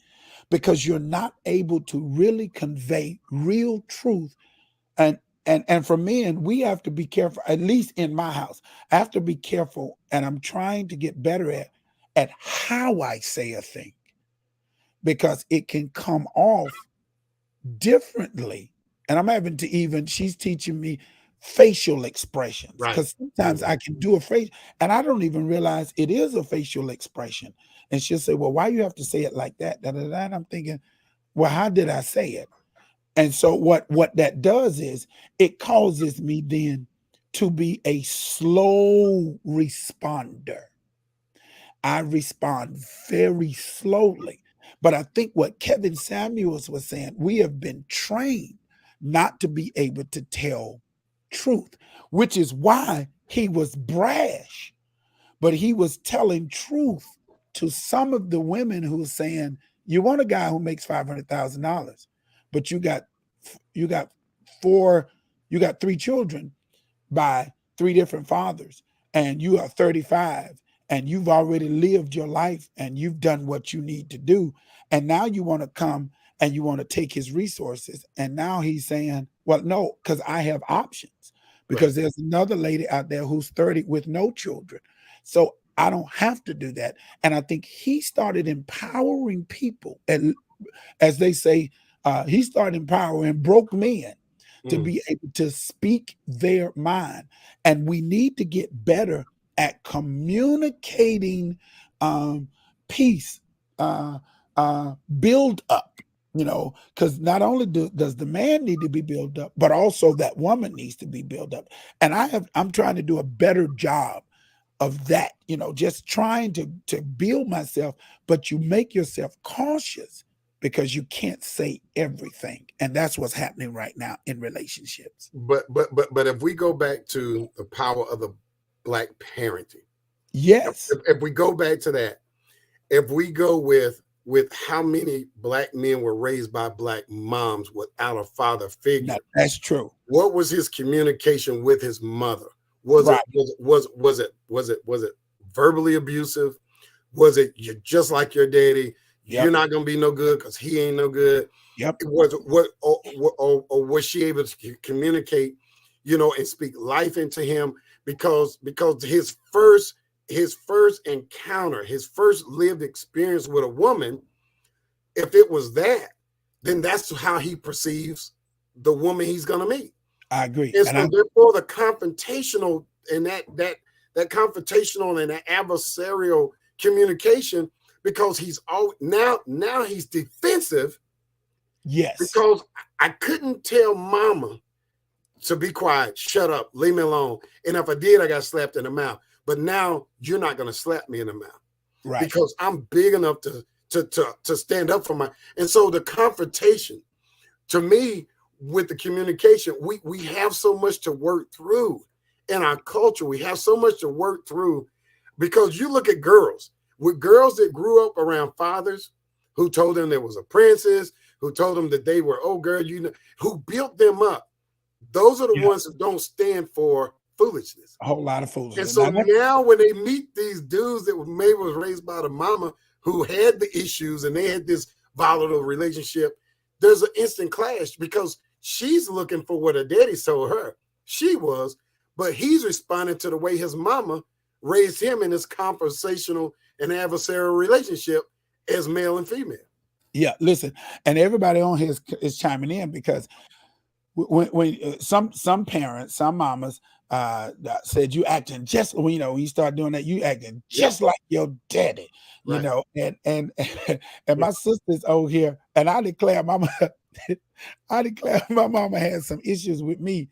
because you're not able to really convey real truth. And for men, we have to be careful, at least in my house. I have to be careful, and I'm trying to get better at how I say a thing, because it can come off differently. And I'm having to she's teaching me facial expressions, Right. because sometimes I can do a face and I don't even realize it is a facial expression. And she'll say, well, why you have to say it like that? And I'm thinking, well, how did I say it? And so what that does is it causes me then to be a slow responder. I respond very slowly. But I think what Kevin Samuels was saying, we have been trained not to be able to tell truth, which is why he was brash. But he was telling truth to some of the women who were saying, you want a guy who makes $500,000, but you got three children by three different fathers, and you are 35 and you've already lived your life and you've done what you need to do. And now you want to come and you want to take his resources. And now he's saying, well, no, because I have options, because there's another lady out there who's 30 with no children. So I don't have to do that. And I think he started empowering people. And as they say, he started empowering broke men to be able to speak their mind. And we need to get better at communicating peace, build up, because not only does the man need to be built up, but also that woman needs to be built up. And I'm trying to do a better job of that, just trying to build myself, but you make yourself cautious because you can't say everything. And that's what's happening right now in relationships. But if we go back to the power of the Black parenting, Yes. if we go back to that, if we go with how many Black men were raised by Black moms without a father figure, That's true. what was his communication with his mother? Was Right. it verbally abusive? Was it you're just like your daddy? Yep. You're not gonna be no good because he ain't no good. Yep. Or was she able to communicate, and speak life into him? Because his first encounter, his first lived experience with a woman, if it was that, then that's how he perceives the woman he's gonna meet. I agree. And so therefore the confrontational and that confrontational and that adversarial communication, because he's now he's defensive. Yes. Because I couldn't tell mama to be quiet, shut up, leave me alone. And if I did, I got slapped in the mouth. But now you're not going to slap me in the mouth. Right. Because I'm big enough to stand up for and so the confrontation, to me, with the communication, we have so much to work through in our culture. We have so much to work through, because you look at girls that grew up around fathers who told them there was a princess, who told them that they were, oh girl, who built them up. Those are the ones who don't stand for foolishness. A whole lot of foolishness. And so now when they meet these dudes that maybe was raised by the mama who had the issues and they had this volatile relationship, there's an instant clash, because she's looking for what her daddy told her she was, but he's responding to the way his mama raised him in this conversational and adversarial relationship as male and female. Yeah, listen, and everybody on here is chiming in, because when some parents, some mamas said you acting just, when you start doing that, you acting just like your daddy, Right. and my sister's over here, and I declare my mama had some issues with me.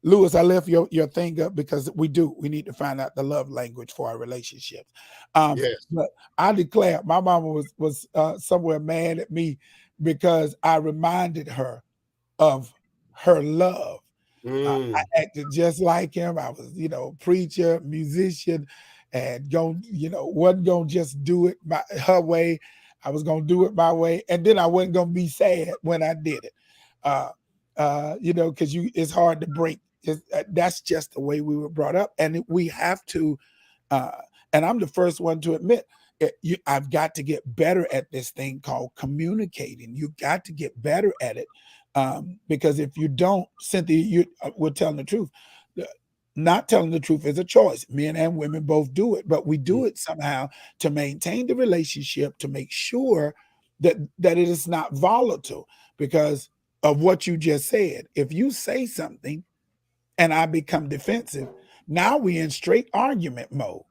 Lewis, I left your thing up because we need to find out the love language for our relationships. Yes. But I declare my mama was somewhere mad at me because I reminded her of her love. I acted just like him. I was, preacher, musician, and wasn't gonna just do it her way. I was gonna do it my way, and then I wasn't gonna be sad when I did it. Because it's hard to break. That's just the way we were brought up, and we have to. And I'm the first one to admit I've got to get better at this thing called communicating. You got to get better at it, because if you don't, Cynthia, we're telling the truth. Not telling the truth is a choice. Men and women both do it, but we do it somehow to maintain the relationship, to make sure that it is not volatile, because of what you just said. If you say something and I become defensive, now we're in straight argument mode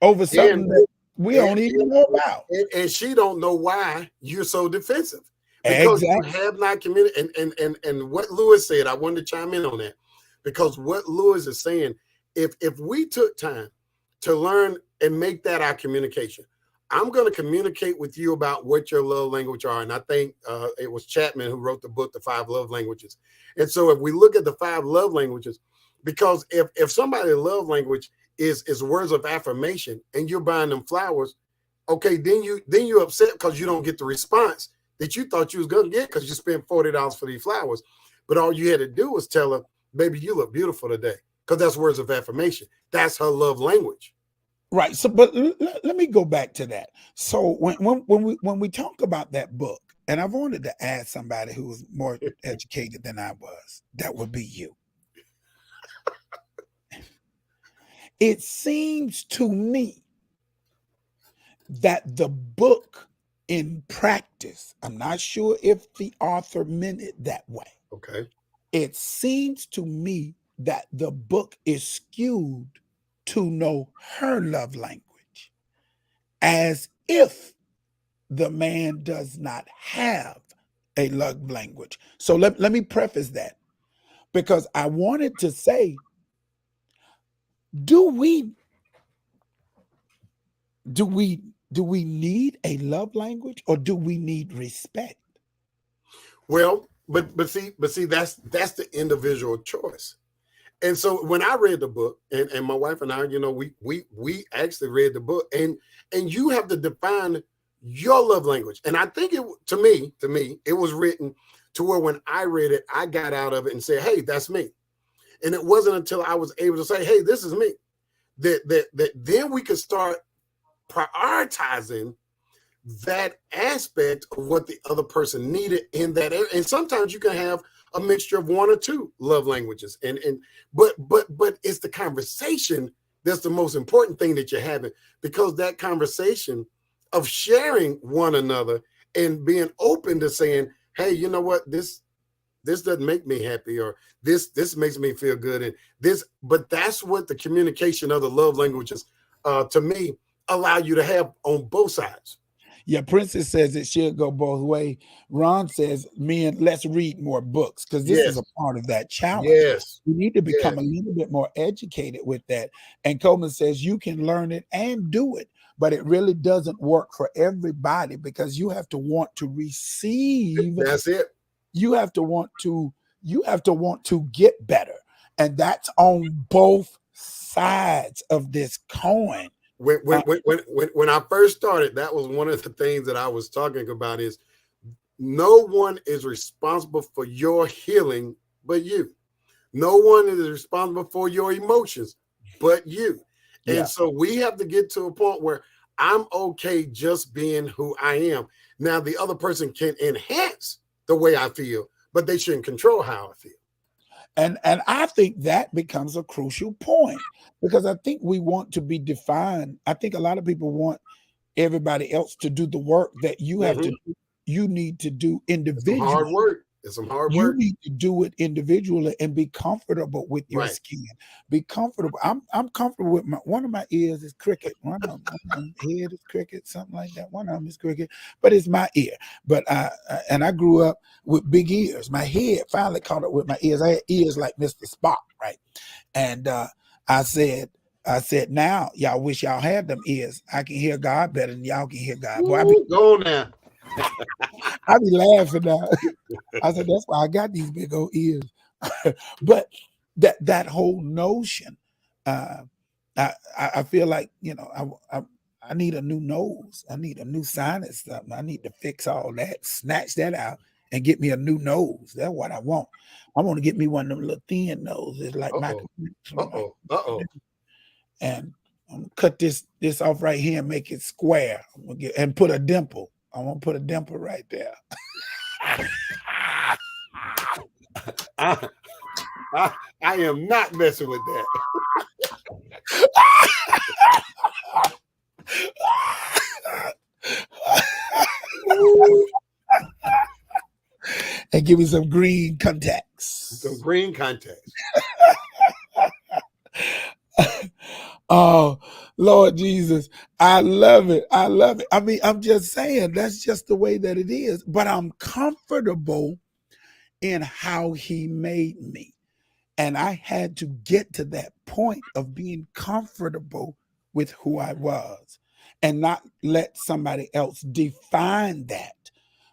over something that we don't even know about. And she don't know why you're so defensive, because you have not communicated. And what Lewis said, I wanted to chime in on that, because what Lewis is saying, if we took time to learn and make that our communication, I'm going to communicate with you about what your love language are. And I think it was Chapman who wrote the book, The 5 Love Languages. And so if we look at the 5 love languages, because if somebody's love language is words of affirmation and you're buying them flowers, okay, then you're upset because you don't get the response that you thought you was going to get because you spent $40 for these flowers. But all you had to do was tell her, baby, you look beautiful today, because that's words of affirmation. That's her love language. Right. So, but let me go back to that. So when we talk about that book, and I wanted to ask somebody who was more educated than I was, that would be you. It seems to me that the book in practice, I'm not sure if the author meant it that way. Okay. It seems to me that the book is skewed to know her love language, as if the man does not have a love language. So let me preface that, because I wanted to say, do we do we need a love language or do we need respect? Well, but see, that's the individual choice. And so when I read the book, and my wife and I, we actually read the book, and you have to define your love language. And I think to me, it was written to where when I read it, I got out of it and said, hey, that's me. And it wasn't until I was able to say, hey, this is me, that then we could start prioritizing that aspect of what the other person needed in that area. And sometimes you can have a mixture of one or two love languages. But it's the conversation that's the most important thing that you're having, because that conversation of sharing one another and being open to saying, hey, you know what, this doesn't make me happy, or this makes me feel good. And but that's what the communication of the love languages, to me, allow you to have on both sides. Yeah, Princess says it should go both ways. Ron says, men, let's read more books, because this is a Yes. part of that challenge. Yes. We need to become Yes. a little bit more educated with that. And Coleman says you can learn it and do it, but it really doesn't work for everybody, because you have to want to receive. That's it. You have to want to get better. And that's on both sides of this coin. When I first started, that was one of the things that I was talking about, is no one is responsible for your healing but you. No one is responsible for your emotions but you. Yeah. And so we have to get to a point where I'm okay just being who I am. Now, the other person can enhance the way I feel, but they shouldn't control how I feel. And I think that becomes a crucial point, because I think we want to be defined. I think a lot of people want everybody else to do the work that you have to do. You need to do individually. It's some hard work. It's some hard You work. need to do it individually and be comfortable with your Right. skin. Be comfortable. I'm comfortable with one of my ears is cricket. One of them head is cricket, something like that. One of them is cricket, but it's my ear. But I grew up with big ears. My head finally caught up with my ears. I had ears like Mr. Spock, right? And I said, now y'all wish y'all had them ears. I can hear God better than y'all can hear God. Boy, Go on now. I be laughing now. I said, that's why I got these big old ears. But that whole notion, I feel like, I need a new nose. I need a new sinus. Something. I need to fix all that, snatch that out, and get me a new nose. That's what I want. I want to get me one of them little thin noses, like Michael. And I'm gonna cut this off right here and make it square. And put a dimple. I want to put a dimple right there. I am not messing with that. And give me some green contacts. Some green contacts. Oh, Lord Jesus. I love it. I love it. I mean, I'm just saying that's just the way that it is. But I'm comfortable in how he made me. And I had to get to that point of being comfortable with who I was and not let somebody else define that.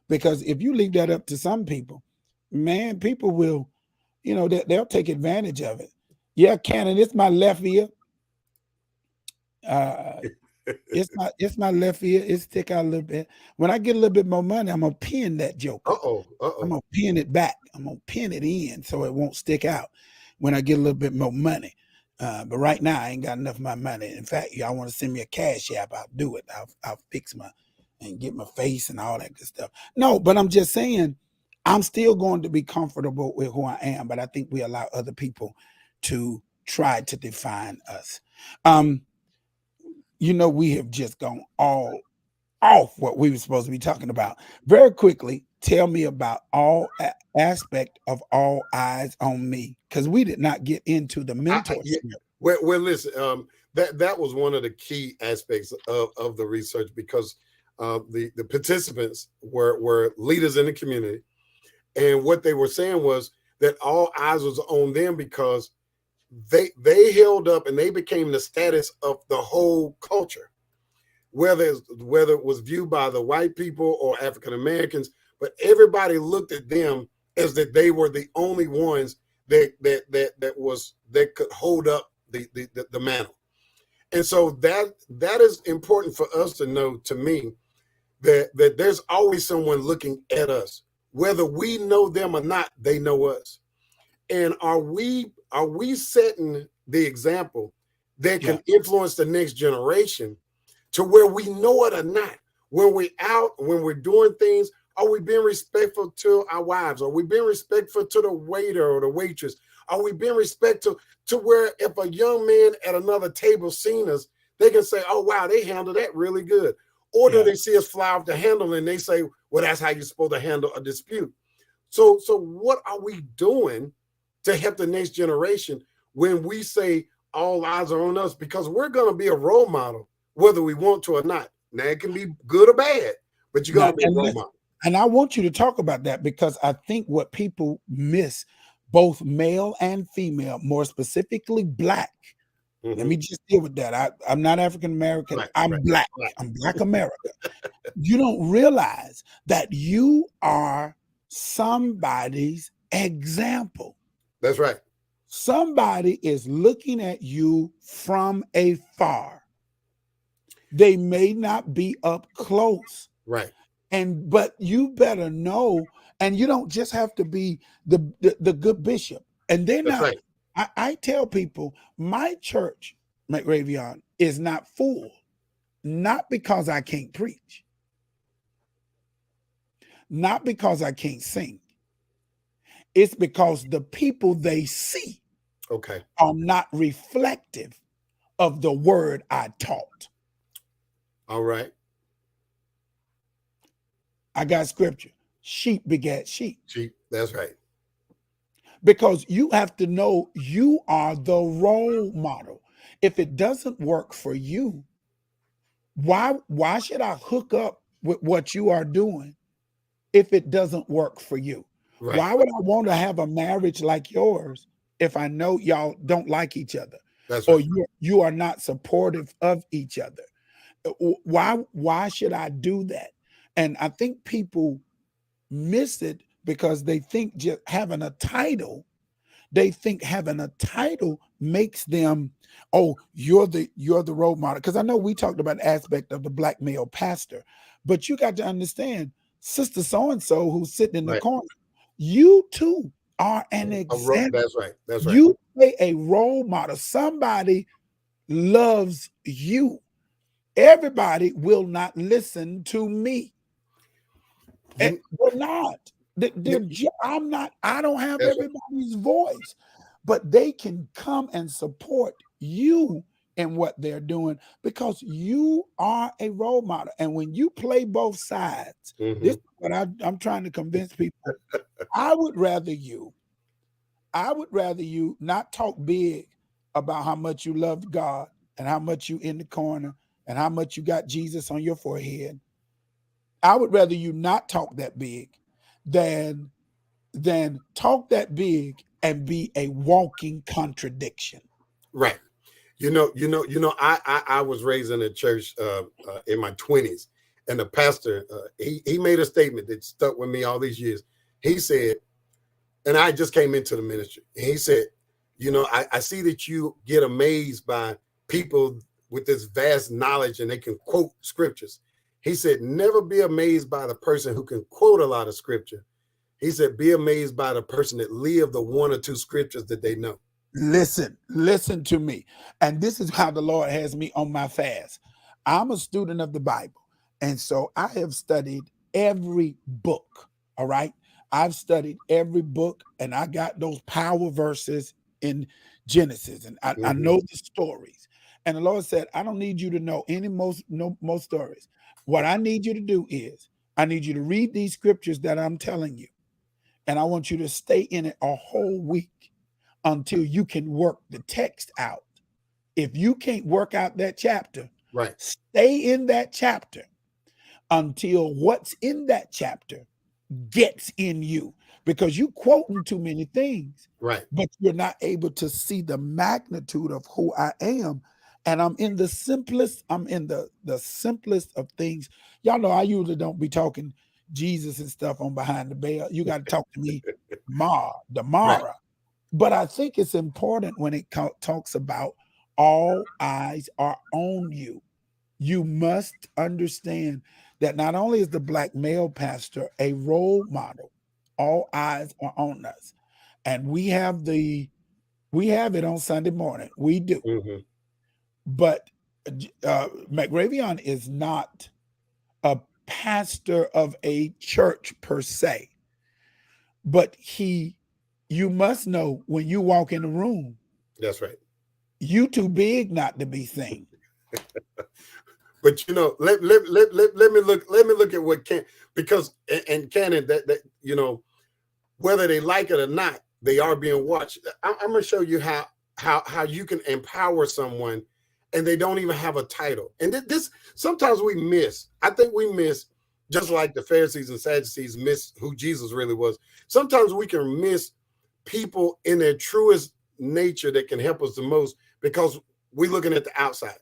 Because if you leave that up to some people, man, people will, they'll take advantage of it. Yeah, Cannon, it's my left ear. It's my left ear. It stick out a little bit. When I get a little bit more money, I'm gonna pin that joker. I'm gonna pin it back. I'm gonna pin it in so it won't stick out when I get a little bit more money. But right now I ain't got enough of my money. In fact, y'all want to send me a cash app, I'll do it. I'll fix and get my face and all that good stuff. No, but I'm just saying I'm still going to be comfortable with who I am, but I think we allow other people to try to define us. We have just gone all off what we were supposed to be talking about. Very quickly, tell me about all aspect of All Eyes on Me, because we did not get into the mentorship. Well, listen, that was one of the key aspects of the research, because the participants were leaders in the community, and what they were saying was that all eyes was on them because they held up and they became the status of the whole culture. whether it was viewed by the white people or African Americans, but everybody looked at them as that they were the only ones that could hold up the mantle. And so that is important for us to know, to me, that there's always someone looking at us. Whether we know them or not, they know us. And are we setting the example that can influence the next generation to where we know it or not? When we're out, when we're doing things, are we being respectful to our wives? Are we being respectful to the waiter or the waitress? Are we being respectful to where if a young man at another table seen us, they can say, oh, wow, they handled that really good. Or do they see us fly off the handle and they say, well, that's how you're supposed to handle a dispute. So what are we doing to help the next generation when we say all eyes are on us? Because we're going to be a role model, whether we want to or not. Now, it can be good or bad, but you're going to be a role model. And I want you to talk about that, because I think what people miss, both male and female, more specifically Black. Let me just deal with that. I'm not African American. I'm Black. I'm Black America. You don't realize that you are somebody's example. That's right. Somebody is looking at you from afar. They may not be up close. Right. But you better know, and you don't just have to be the good bishop. And they're not. Right. I tell people, my church, McRavion, is not full, not because I can't preach, not because I can't sing. It's because the people they see are not reflective of the word I taught. All right. I got scripture. Sheep begat sheep. Sheep, that's right. Because you have to know you are the role model. If it doesn't work for you, why should I hook up with what you are doing if it doesn't work for you? Right. Why would I want to have a marriage like yours if I know y'all don't like each other? That's right. Or you are not supportive of each other? Why should I do that? And I think people miss it because they think just having a title, makes them, oh, you're the role model. Because I know we talked about the aspect of the Black male pastor, but you got to understand, Sister so-and-so who's sitting in the corner, you too are an example. That's right. That's right. You play a role model. Somebody loves you. Everybody will not listen to me. And we're not. I don't have everybody's voice, but they can come and support you in what they're doing because you are a role model. And when you play both sides, this is what I'm trying to convince people. I would rather you not talk big about how much you love God and how much you in the corner and how much you got Jesus on your forehead. I would rather you not talk that big than talk that big and be a walking contradiction. Right. I was raised in a church in my 20s, and the pastor, he made a statement that stuck with me all these years. He said, and I just came into the ministry, and he said, I see that you get amazed by people with this vast knowledge and they can quote scriptures. He said, never be amazed by the person who can quote a lot of scripture. He said, be amazed by the person that lived the one or two scriptures that they know. Listen to me. And this is how the Lord has me on my fast. I'm a student of the Bible. And so I have studied every book. All right. I've studied every book, and I got those power verses in Genesis, and I know the stories. And the Lord said, I don't need you to know more stories. What I need you to do is I need you to read these scriptures that I'm telling you. And I want you to stay in it a whole week until you can work the text out. If you can't work out that chapter, stay in that chapter until what's in that chapter gets in you, because you quoting too many things, but you're not able to see the magnitude of who I am and I'm in the simplest of things. Y'all know I usually don't be talking Jesus and stuff on behind the veil. You got to talk to me Right. tomorrow. But I think it's important when it talks about all eyes are on you. You must understand that not only is the black male pastor a role model, all eyes are on us. And we have it on Sunday morning. We do. Hmm. But McRavion is not a pastor of a church per se, but you must know when you walk in the room, That's right. you too big not to be seen. But let me look at what can, because and Cannon, that whether they like it or not, they are being watched. I'm going to show you how you can empower someone and they don't even have a title. And this sometimes we miss. I think we miss, just like the Pharisees and Sadducees miss who Jesus really was. Sometimes we can miss people in their truest nature that can help us the most because we're looking at the outside.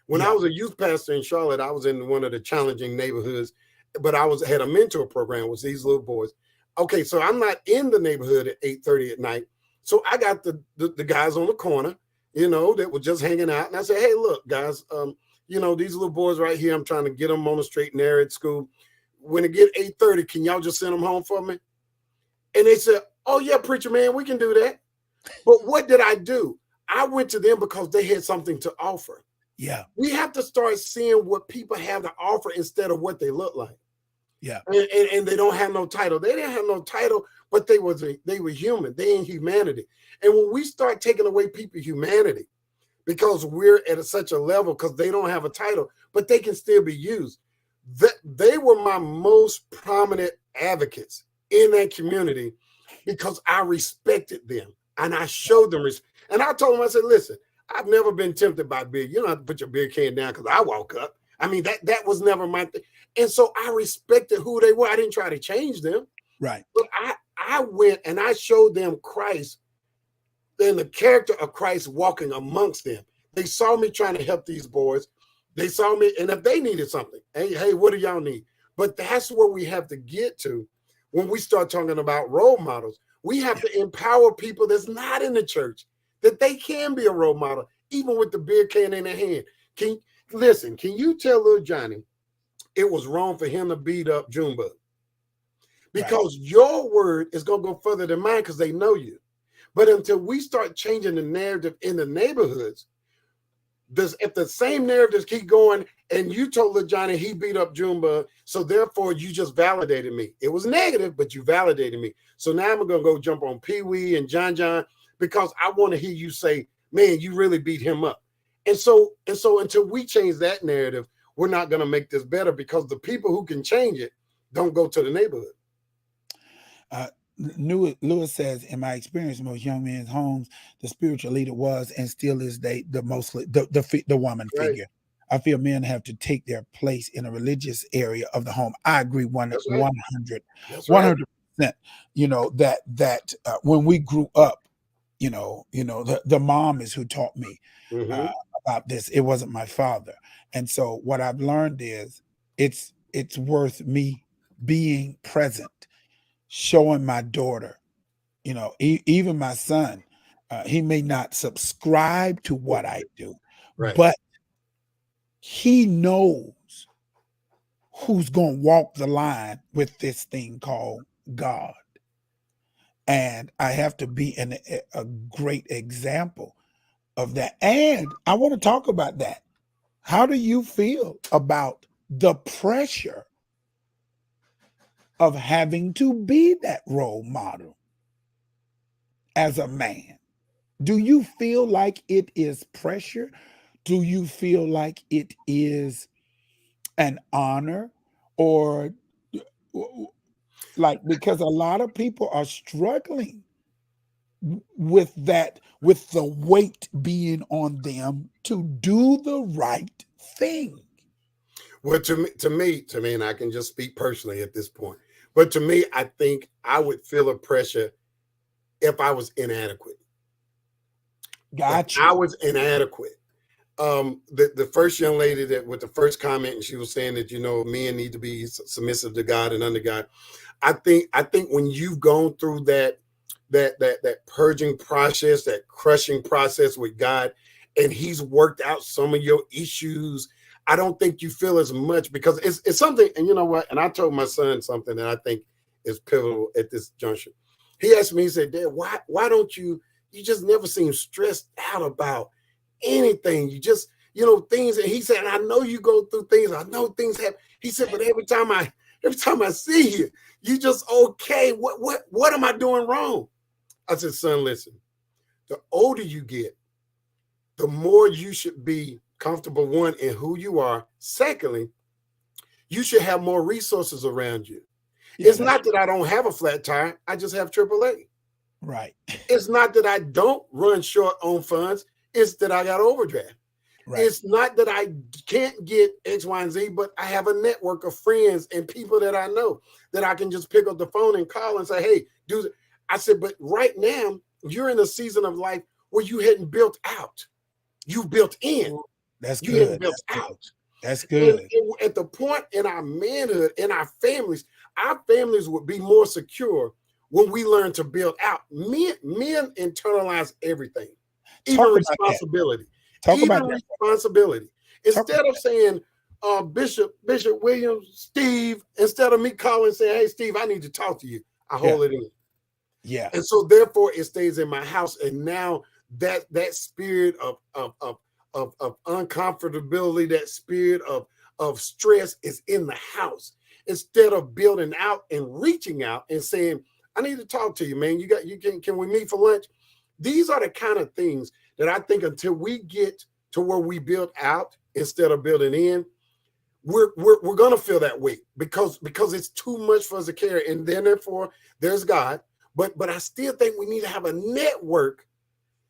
When I was a youth pastor in Charlotte, I was in one of the challenging neighborhoods, but I had a mentor program with these little boys. Okay, so I'm not in the neighborhood at 8:30 at night. So I got the guys on the corner, that were just hanging out. And I said, hey, look, guys, these little boys right here, I'm trying to get them on the straight and narrow at school. When it get 8:30, can y'all just send them home for me? And they said, oh, yeah, preacher man, we can do that. But what did I do? I went to them because they had something to offer. Yeah. We have to start seeing what people have to offer instead of what they look like. Yeah. And they don't have no title. They didn't have no title, but they were human. They in humanity. And when we start taking away people's humanity because we're at such a level, because they don't have a title, but they can still be used. They were my most prominent advocates in that community because I respected them and I showed them respect. And I told them, I said, listen, I've never been tempted by beer. You don't have to put your beer can down because I walk up. I mean, that was never my thing. And so I respected who they were. I didn't try to change them. Right. But I went and I showed them Christ and the character of Christ walking amongst them. They saw me trying to help these boys. They saw me, and if they needed something, hey, what do y'all need? But that's where we have to get to when we start talking about role models. We have to empower people that's not in the church, that they can be a role model, even with the beer can in their hand. Can you tell little Johnny it was wrong for him to beat up Junebug? Because your word is going to go further than mine because they know you. But until we start changing the narrative in the neighborhoods, if the same narratives keep going and you told little Johnny he beat up Junebug, so therefore you just validated me. It was negative, but you validated me. So now I'm going to go jump on Pee Wee and John because I want to hear you say, man, you really beat him up. And so until we change that narrative, we're not going to make this better because the people who can change it don't go to the neighborhood. Lewis says, in my experience in most young men's homes, the spiritual leader was and still is the woman figure. I feel men have to take their place in a religious area of the home. I agree 100%. That when we grew up, the mom is who taught me about this. It wasn't my father. And so what I've learned is it's worth me being present, showing my daughter, even my son, he may not subscribe to what I do, but he knows who's going to walk the line with this thing called God. And I have to be a great example of that. And I want to talk about that. How do you feel about the pressure of having to be that role model as a man? Do you feel like it is pressure? Do you feel like it is an honor? Or because a lot of people are struggling with that, with the weight being on them to do the right thing. Well, to me, and I can just speak personally at this point, but to me, I think I would feel a pressure if I was inadequate. Gotcha. If I was inadequate. the first young lady that with the first comment, and she was saying that, men need to be submissive to God and under God. I think when you've gone through that purging process, that crushing process with God, and He's worked out some of your issues, I don't think you feel as much, because it's something. And you know what? And I told my son something that I think is pivotal at this juncture. He asked me, he said, Dad, why don't you just never seem stressed out about anything? You just, things. And he said, and I know you go through things. I know things happen. He said, but every time I see you, you just okay. What am I doing wrong? I said, son, listen, the older you get, the more you should be comfortable, one, in who you are. Secondly, you should have more resources around you. Yeah, it's not that I don't have a flat tire. I just have AAA. Right. It's not that I don't run short on funds. It's that I got overdraft. Right. It's not that I can't get X, Y, and Z, but I have a network of friends and people that I know that I can just pick up the phone and call and say, hey, dude. I said, but right now you're in a season of life where you hadn't built out. You built in. That's good. You hadn't built out. That's good. And at the point in our manhood, in our families would be more secure when we learn to build out. Men internalize everything, even responsibility. Responsibility. Instead of saying, Bishop Williams, Steve, instead of me calling and saying, hey, Steve, I need to talk to you, I hold it in. Yeah. And so therefore it stays in my house. And now that spirit of uncomfortability, that spirit of stress is in the house. Instead of building out and reaching out and saying, I need to talk to you, man. Can we meet for lunch? These are the kind of things that I think until we get to where we build out instead of building in, we're gonna feel that weight because it's too much for us to carry. And then therefore there's God. But I still think we need to have a network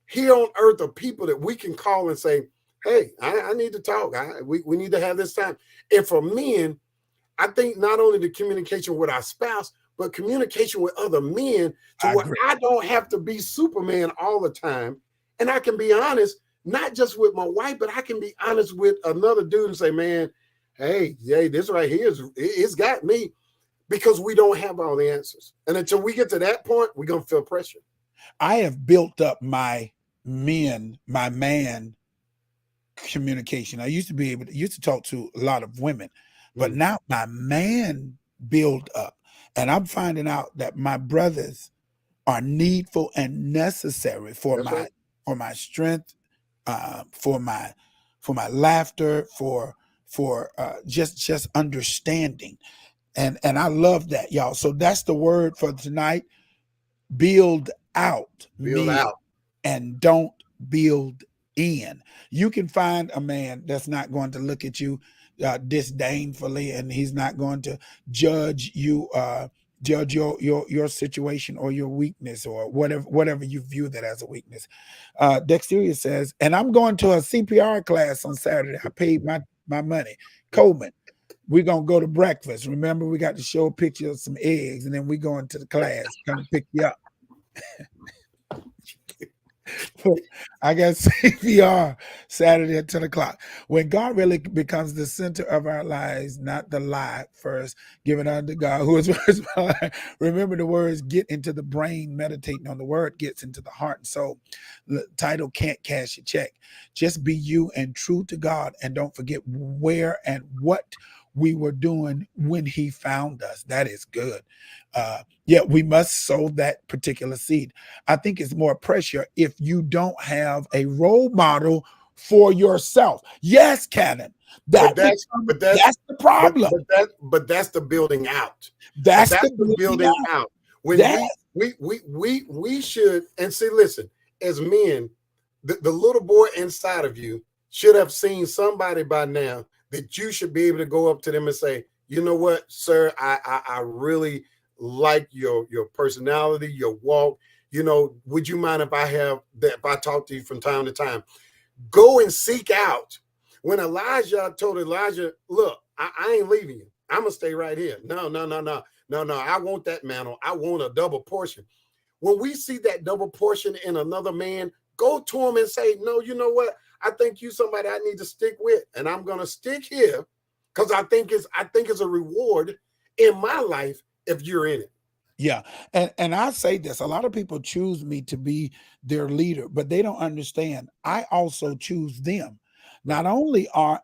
here on earth of people that we can call and say, hey, I need to talk. We need to have this time. And for men, I think not only the communication with our spouse, but communication with other men to where I don't have to be Superman all the time. And I can be honest, not just with my wife, but I can be honest with another dude and say, man, hey, this right here it's got me. Because we don't have all the answers. And until we get to that point, we're going to feel pressure. I have built up my man communication. I used to talk to a lot of women, but now my man build up. And I'm finding out that my brothers are needful and necessary for my strength, for my laughter, for just understanding. And I love that, y'all. So that's the word for tonight. Build out. Build out. And don't build in. You can find a man that's not going to look at you disdainfully, and he's not going to judge you, judge your situation or your weakness or whatever you view that as a weakness. Dexteria says, and I'm going to a CPR class on Saturday. I paid my money. Coleman, we're going to go to breakfast. Remember, we got to show a picture of some eggs, and then we go into the class, come and pick you up. I got CPR Saturday at 10 o'clock. When God really becomes the center of our lives, not the lie first, given unto God, who is first. Remember the words get into the brain, meditating on the word gets into the heart and soul. The title can't cash your check. Just be you and true to God, and don't forget where and what we were doing when he found us. That is good. We must sow that particular seed. I think it's more pressure if you don't have a role model for yourself. Yes, Cannon. That's the problem. But that's the building out. That's the building out. When we should, and see, listen, as men, the little boy inside of you should have seen somebody by now that you should be able to go up to them and say, you know what, sir, I really like your personality, your walk. You know, would you mind if I talk to you from time to time? Go and seek out. When Elijah told Elijah, look, I ain't leaving you. I'm gonna stay right here. No. I want that mantle. I want a double portion. When we see that double portion in another man, go to them and say, no, you know what? I think you somebody I need to stick with, and I'm gonna stick here because I think it's a reward in my life if you're in it. Yeah. And I say this, a lot of people choose me to be their leader, but they don't understand. I also choose them. Right. Not only are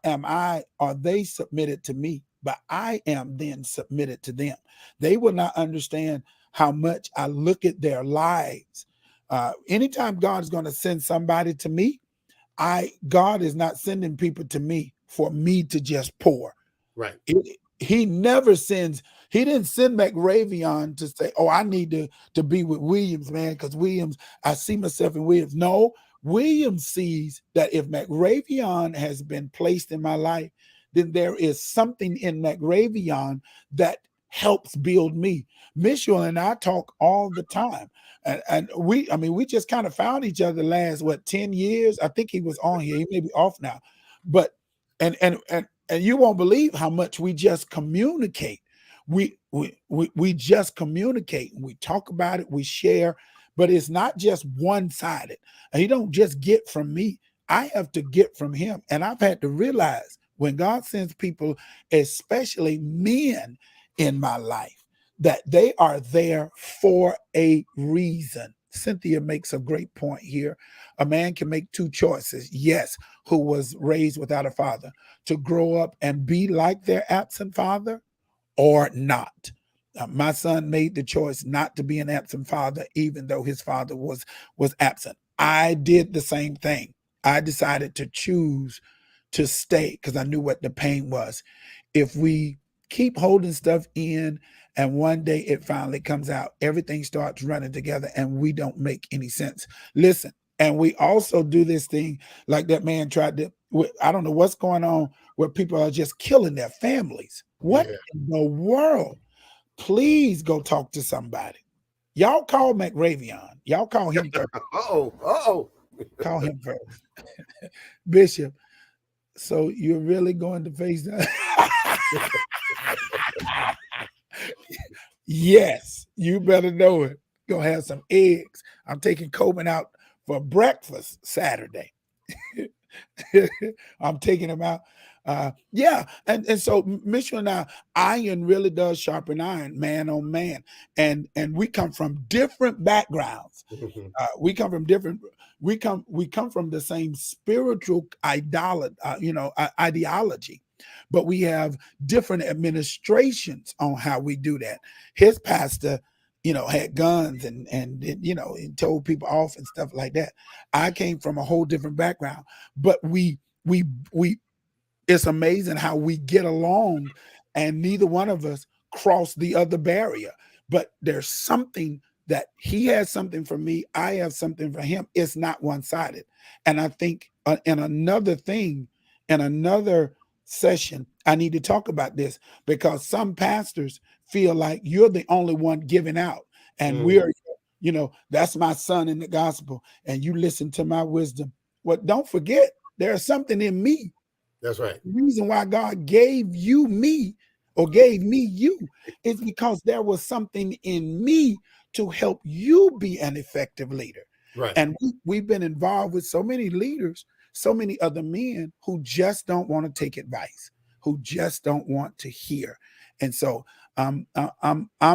they submitted to me, but I am then submitted to them. They will not understand how much I look at their lives. Anytime God is going to send somebody to me, God is not sending people to me for me to just pour. Right. He never sends. He didn't send McRavion to say, "Oh, I need to be with Williams, man," because Williams, I see myself in Williams. No, Williams sees that if McRavion has been placed in my life, then there is something in McRavion that helps build me. Mitchell and I talk all the time, and we just kind of found each other the last 10 years. I think he was on here. He may be off now, but and you won't believe how much we just communicate. We just communicate. We talk about it. We share, but it's not just one-sided. He don't just get from me. I have to get from him. And I've had to realize when God sends people, especially men in my life, that they are there for a reason. Cynthia makes a great point here. A man can make two choices. Yes, who was raised without a father, to grow up and be like their absent father or not. My son made the choice not to be an absent father, even though his father was absent. I did the same thing. I decided to choose to stay because I knew what the pain was. If we keep holding stuff in and one day it finally comes out, everything starts running together and we don't make any sense. Listen, and we also do this thing like that man tried to, I don't know what's going on where people are just killing their families. What Yeah. in the world? Please go talk to somebody. Y'all call McRavion. Y'all call him first. Uh-oh. Call him first. Bishop, so you're really going to face that? Yes, you better know it. Gonna have some eggs. I'm taking Coben out for breakfast Saturday. I'm taking him out. Yeah, and so Mitchell and I, iron really does sharpen iron, man on man, and we come from different backgrounds. Mhm. We come from different. We come from the same spiritual ideology, but we have different administrations on how we do that. His pastor, had guns and told people off and stuff like that. I came from a whole different background, but we it's amazing how we get along and neither one of us cross the other barrier. But there's something that he has something for me, I have something for him. It's not one-sided. And I think in another session, I need to talk about this because some pastors feel like you're the only one giving out. And Mm. that's my son in the gospel. And you listen to my wisdom. Well, don't forget, there's something in me. That's right. The reason why God gave you me or gave me you is because there was something in me to help you be an effective leader. Right. And we've been involved with so many leaders, so many other men who just don't want to take advice, who just don't want to hear. And so I'm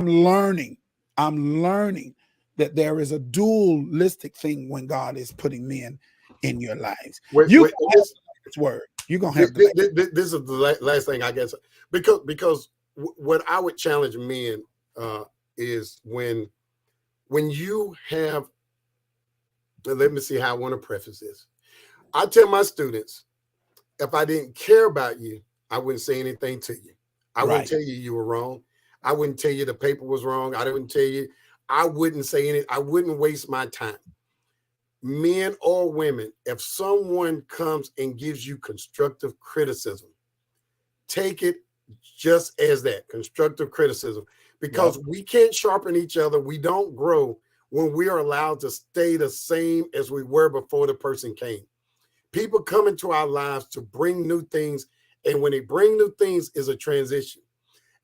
learning. I'm learning that there is a dualistic thing when God is putting men in your lives. You Wait, gonna have the last word. You're gonna have the last. this is the last thing I guess because what I would challenge men is when you have. Let me see how I want to preface this. I tell my students, if I didn't care about you, I wouldn't say anything to you. I wouldn't Right. tell you were wrong. I wouldn't tell you the paper was wrong. I wouldn't tell you. I wouldn't say anything. I wouldn't waste my time. Men or women, if someone comes and gives you constructive criticism, take it just as that, constructive criticism, because we can't sharpen each other. We don't grow when we are allowed to stay the same as we were before the person came. People come into our lives to bring new things, and when they bring new things is a transition.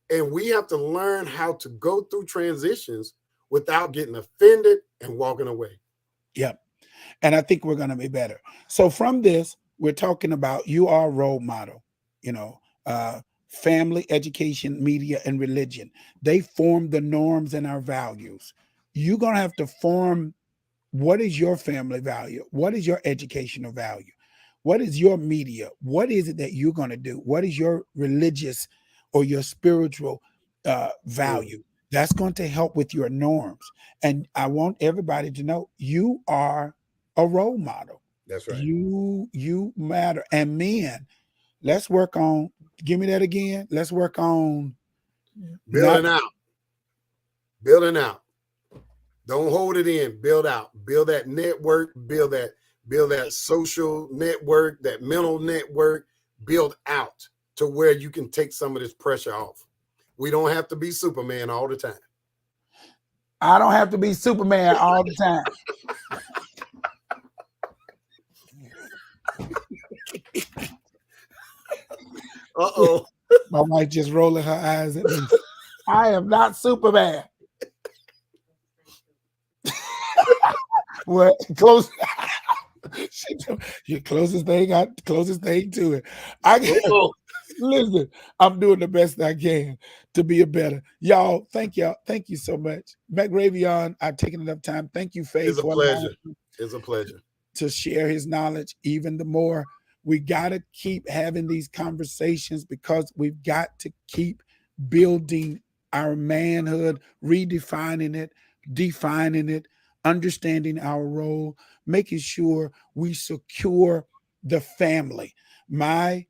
And we have to learn how to go through transitions without getting offended and walking away. Yep. And I think we're going to be better. So from this, we're talking about you are a role model, you know, family, education, media, and religion. They form the norms and our values. You're going to have to form what is your family value? What is your educational value? What is your media? What is it that you're going to do? What is your religious or your spiritual value? That's going to help with your norms. And I want everybody to know you are a role model. That's right. You matter. And men, let's work on, give me that again. Let's work on Building out. Building out. Don't hold it in. Build out. Build that network. Build that social network, that mental network. Build out to where you can take some of this pressure off. We don't have to be Superman all the time. I don't have to be Superman all the time. Uh-oh. My wife just rolling her eyes at me. I am not Superman. What? Close. Your closest thing to it. Listen, I'm doing the best I can to be a better. Y'all, thank you so much. McRavion, I've taken enough time. Thank you, Faith. It's a pleasure. It's a pleasure. To share his knowledge even the more. We got to keep having these conversations because we've got to keep building our manhood, redefining it, defining it, understanding our role, making sure we secure the family. My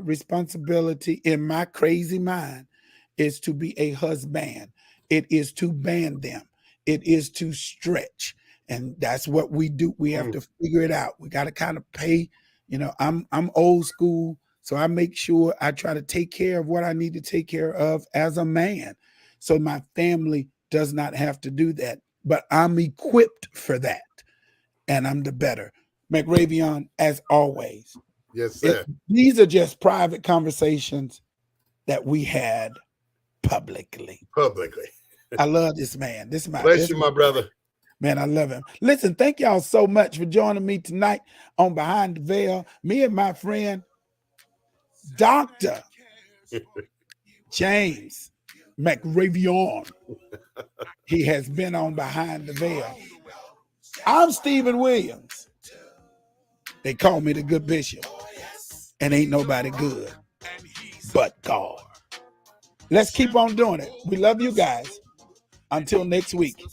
responsibility in my crazy mind is to be a husband. It is to band them. It is to stretch. And that's what we do. We have to figure it out. We got to kind of pay. You know, I'm old school, so I make sure I try to take care of what I need to take care of as a man, so my family does not have to do that. But I'm equipped for that, and I'm the better. McRavion, as always. Yes, sir. These are just private conversations that we had publicly. I love this man. Bless you, my brother. Man, I love him. Listen, thank y'all so much for joining me tonight on Behind the Veil. Me and my friend, Dr. James McRavion. He has been on Behind the Veil. I'm Stephen Williams. They call me the good bishop. And ain't nobody good but God. Let's keep on doing it. We love you guys. Until next week.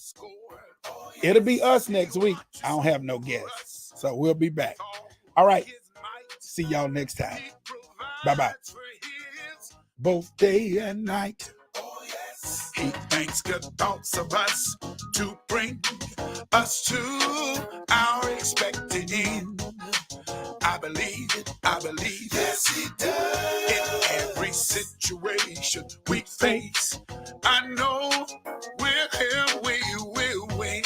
It'll be us next week. I don't have no guests, so we'll be back. All right. See y'all next time. Bye-bye. Both day and night. He thinks good thoughts of us to bring us to our expected end. I believe it. Yes, he does. In every situation we face, I know with him we will win.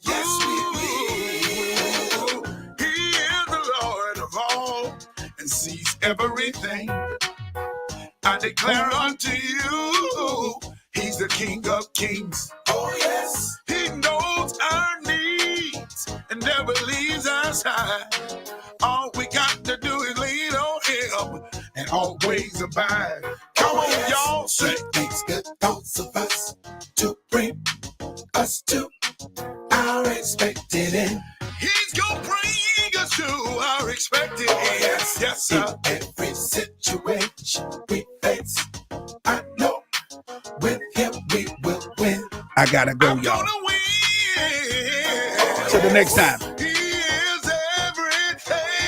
Yes, we will. He is the Lord of all and sees everything. I declare unto you, he's the King of kings. Oh, yes. He knows our needs and never leaves us high. All we got to do is lean on him and always abide. Come on, y'all. Say, thanks good thoughts of us to bring us to our expected end. He's gonna bring us to our expected end. Yes, sir. In every situation we face, I know with him we will win. I gotta go, y'all. Gonna win. Till the next time.